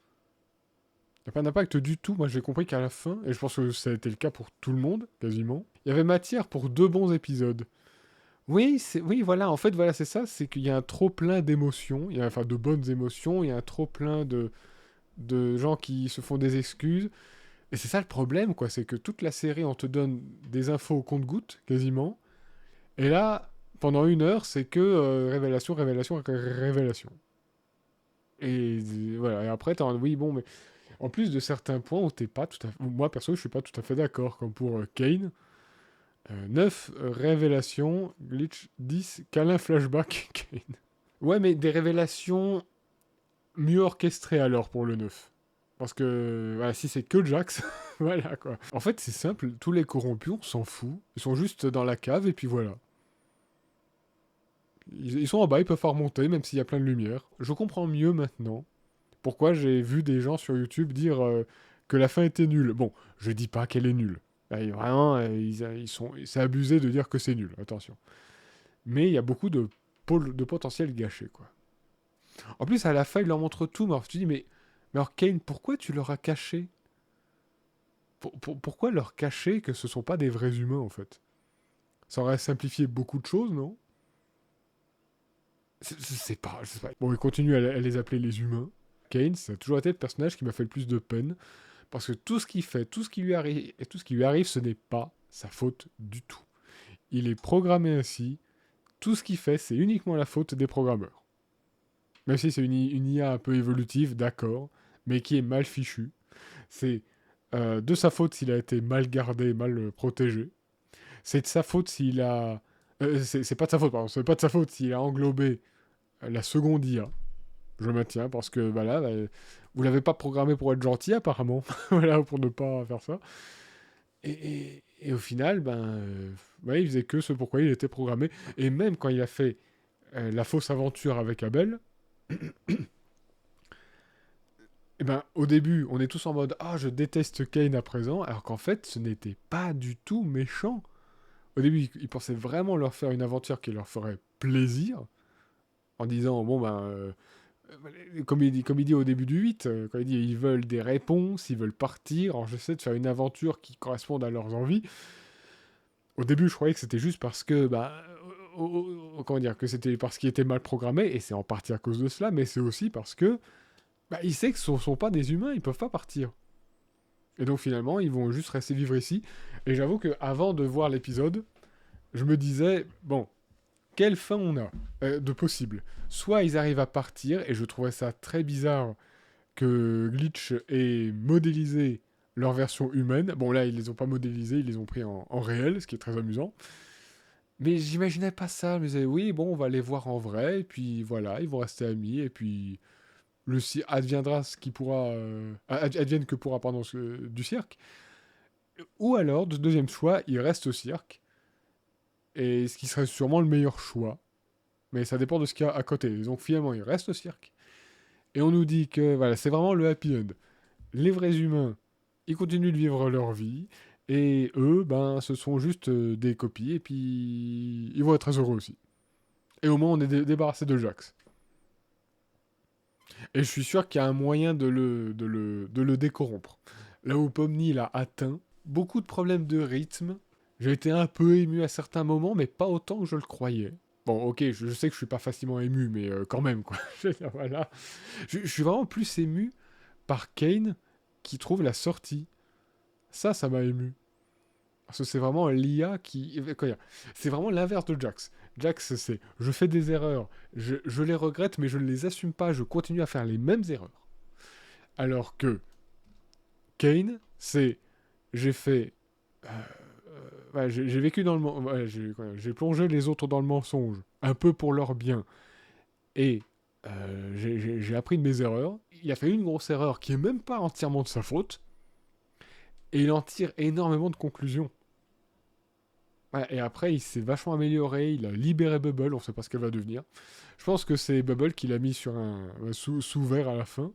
Il n'y a pas d'impact du tout. Moi, j'ai compris qu'à la fin, et je pense que ça a été le cas pour tout le monde, quasiment, il y avait matière pour 2 bons épisodes. Oui, oui, voilà, en fait, voilà, c'est ça, c'est qu'il y a un trop-plein d'émotions, enfin, de bonnes émotions, il y a un trop-plein de gens qui se font des excuses, et c'est ça le problème, quoi, c'est que toute la série, on te donne des infos au compte-gouttes, quasiment, et là, pendant 1 heure, c'est que révélation, révélation, révélation. Et voilà, et après, oui, bon, mais en plus de certains points où t'es pas tout à fait... Moi, perso, je suis pas tout à fait d'accord, comme pour Kane. 9, révélations, glitch, 10, câlin, flashback, Kane. Ouais, mais des révélations mieux orchestrées alors pour le 9. Parce que voilà, si c'est que Jax, voilà quoi. En fait, c'est simple, tous les corrompus, on s'en fout. Ils sont juste dans la cave et puis voilà. Ils sont en bas, ils peuvent pas remonter, même s'il y a plein de lumière. Je comprends mieux maintenant pourquoi j'ai vu des gens sur YouTube dire que la fin était nulle. Bon, je dis pas qu'elle est nulle. Là, vraiment, c'est abusé de dire que c'est nul, attention. Mais il y a beaucoup de potentiel gâché, quoi. En plus, à la fin, il leur montre tout, mais alors, tu dis, mais alors Kane, pourquoi tu leur as caché pourquoi leur cacher que ce sont pas des vrais humains, en fait? Ça aurait simplifié beaucoup de choses, non? Je sais pas. Bon, il continue à les appeler les humains. Kane, ça a toujours été le personnage qui m'a fait le plus de peine. Parce que tout ce qu'il fait, tout ce qui lui arrive, ce n'est pas sa faute du tout. Il est programmé ainsi. Tout ce qu'il fait, c'est uniquement la faute des programmeurs. Même si c'est une IA un peu évolutive, d'accord, mais qui est mal fichue. C'est de sa faute s'il a été mal gardé, mal protégé. C'est de sa faute s'il a... c'est pas de sa faute, pardon. C'est pas de sa faute s'il a englobé la seconde IA. Je maintiens, parce que voilà, vous l'avez pas programmé pour être gentil, apparemment. Voilà, pour ne pas faire ça. Et au final, il faisait que ce pourquoi il était programmé. Et même quand il a fait la fausse aventure avec Abel, et au début, on est tous en mode « Ah, je déteste Kane à présent », alors qu'en fait, ce n'était pas du tout méchant. Au début, il pensait vraiment leur faire une aventure qui leur ferait plaisir, en disant « Bon, comme il dit au début du 8, quand il dit ils veulent des réponses, ils veulent partir, alors j'essaie de faire une aventure qui corresponde à leurs envies. Au début, je croyais que c'était juste parce que, comment dire, que c'était parce qu'il était mal programmé, et c'est en partie à cause de cela, mais c'est aussi parce que, il sait que ce ne sont pas des humains, ils peuvent pas partir. Et donc finalement, ils vont juste rester vivre ici. Et j'avoue que avant de voir l'épisode, je me disais, bon, quelle fin on a de possible? Soit ils arrivent à partir, et je trouvais ça très bizarre que Glitch ait modélisé leur version humaine. Bon, là, ils les ont pas modélisés, ils les ont pris en réel, ce qui est très amusant. Mais j'imaginais pas ça. Je me disais, oui, bon, on va les voir en vrai, et puis voilà, ils vont rester amis, et puis adviendra ce qui pourra... advienne que pourra, pardon, du cirque. Ou alors, deuxième choix, ils restent au cirque, et ce qui serait sûrement le meilleur choix. Mais ça dépend de ce qu'il y a à côté. Donc finalement, ils restent au cirque. Et on nous dit que voilà, c'est vraiment le happy end. Les vrais humains, ils continuent de vivre leur vie. Et eux, ce sont juste des copies. Et puis, ils vont être très heureux aussi. Et au moins, on est débarrassé de Jax. Et je suis sûr qu'il y a un moyen de le décorrompre. Là où Pomni l'a atteint, beaucoup de problèmes de rythme. J'ai été un peu ému à certains moments, mais pas autant que je le croyais. Bon, ok, je sais que je suis pas facilement ému, mais quand même, quoi. Je veux dire, voilà. Je suis vraiment plus ému par Kane qui trouve la sortie. Ça m'a ému. Parce que c'est vraiment l'IA qui... C'est vraiment l'inverse de Jax. Jax, c'est je fais des erreurs, je les regrette, mais je ne les assume pas, je continue à faire les mêmes erreurs. Alors que Kane, c'est j'ai fait... j'ai vécu dans le... j'ai plongé les autres dans le mensonge, un peu pour leur bien. Et j'ai appris de mes erreurs. Il a fait une grosse erreur qui est même pas entièrement de sa faute. Et il en tire énormément de conclusions. Ouais, et après, il s'est vachement amélioré, il a libéré Bubble, on sait pas ce qu'elle va devenir. Je pense que c'est Bubble qui l'a mis sur sous verre à la fin.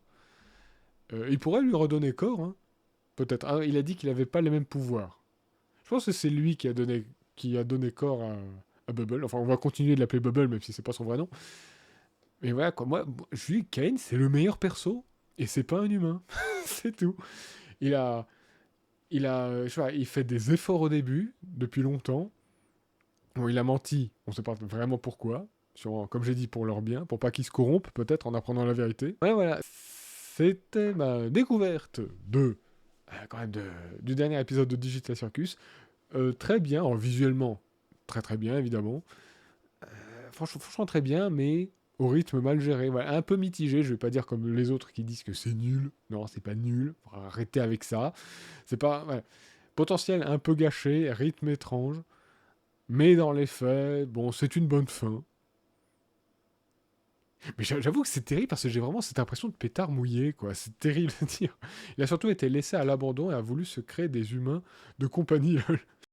Il pourrait lui redonner corps, hein. Peut-être. Ah, il a dit qu'il avait pas les mêmes pouvoirs. Je pense que c'est lui qui a donné corps à Bubble. Enfin, on va continuer de l'appeler Bubble, même si c'est pas son vrai nom. Mais voilà, quoi. Moi, je dis, Kane, c'est le meilleur perso, et c'est pas un humain. C'est tout. Je sais pas, il fait des efforts au début, depuis longtemps. Bon, il a menti, on sait pas vraiment pourquoi. Sûrement, comme j'ai dit, pour leur bien, pour pas qu'ils se corrompent, peut-être, en apprenant la vérité. Ouais, voilà. C'était ma découverte du dernier épisode de Digital Circus. Très bien, alors, visuellement, très très bien, évidemment. Franchement, très bien, mais au rythme mal géré. Voilà, un peu mitigé, je vais pas dire comme les autres qui disent que c'est nul. Non, c'est pas nul. Faut arrêter avec ça. C'est pas... Ouais. Potentiel un peu gâché, rythme étrange. Mais dans les faits, bon, c'est une bonne fin. Mais j'avoue que c'est terrible parce que j'ai vraiment cette impression de pétard mouillé, quoi. C'est terrible à dire. Il a surtout été laissé à l'abandon et a voulu se créer des humains de compagnie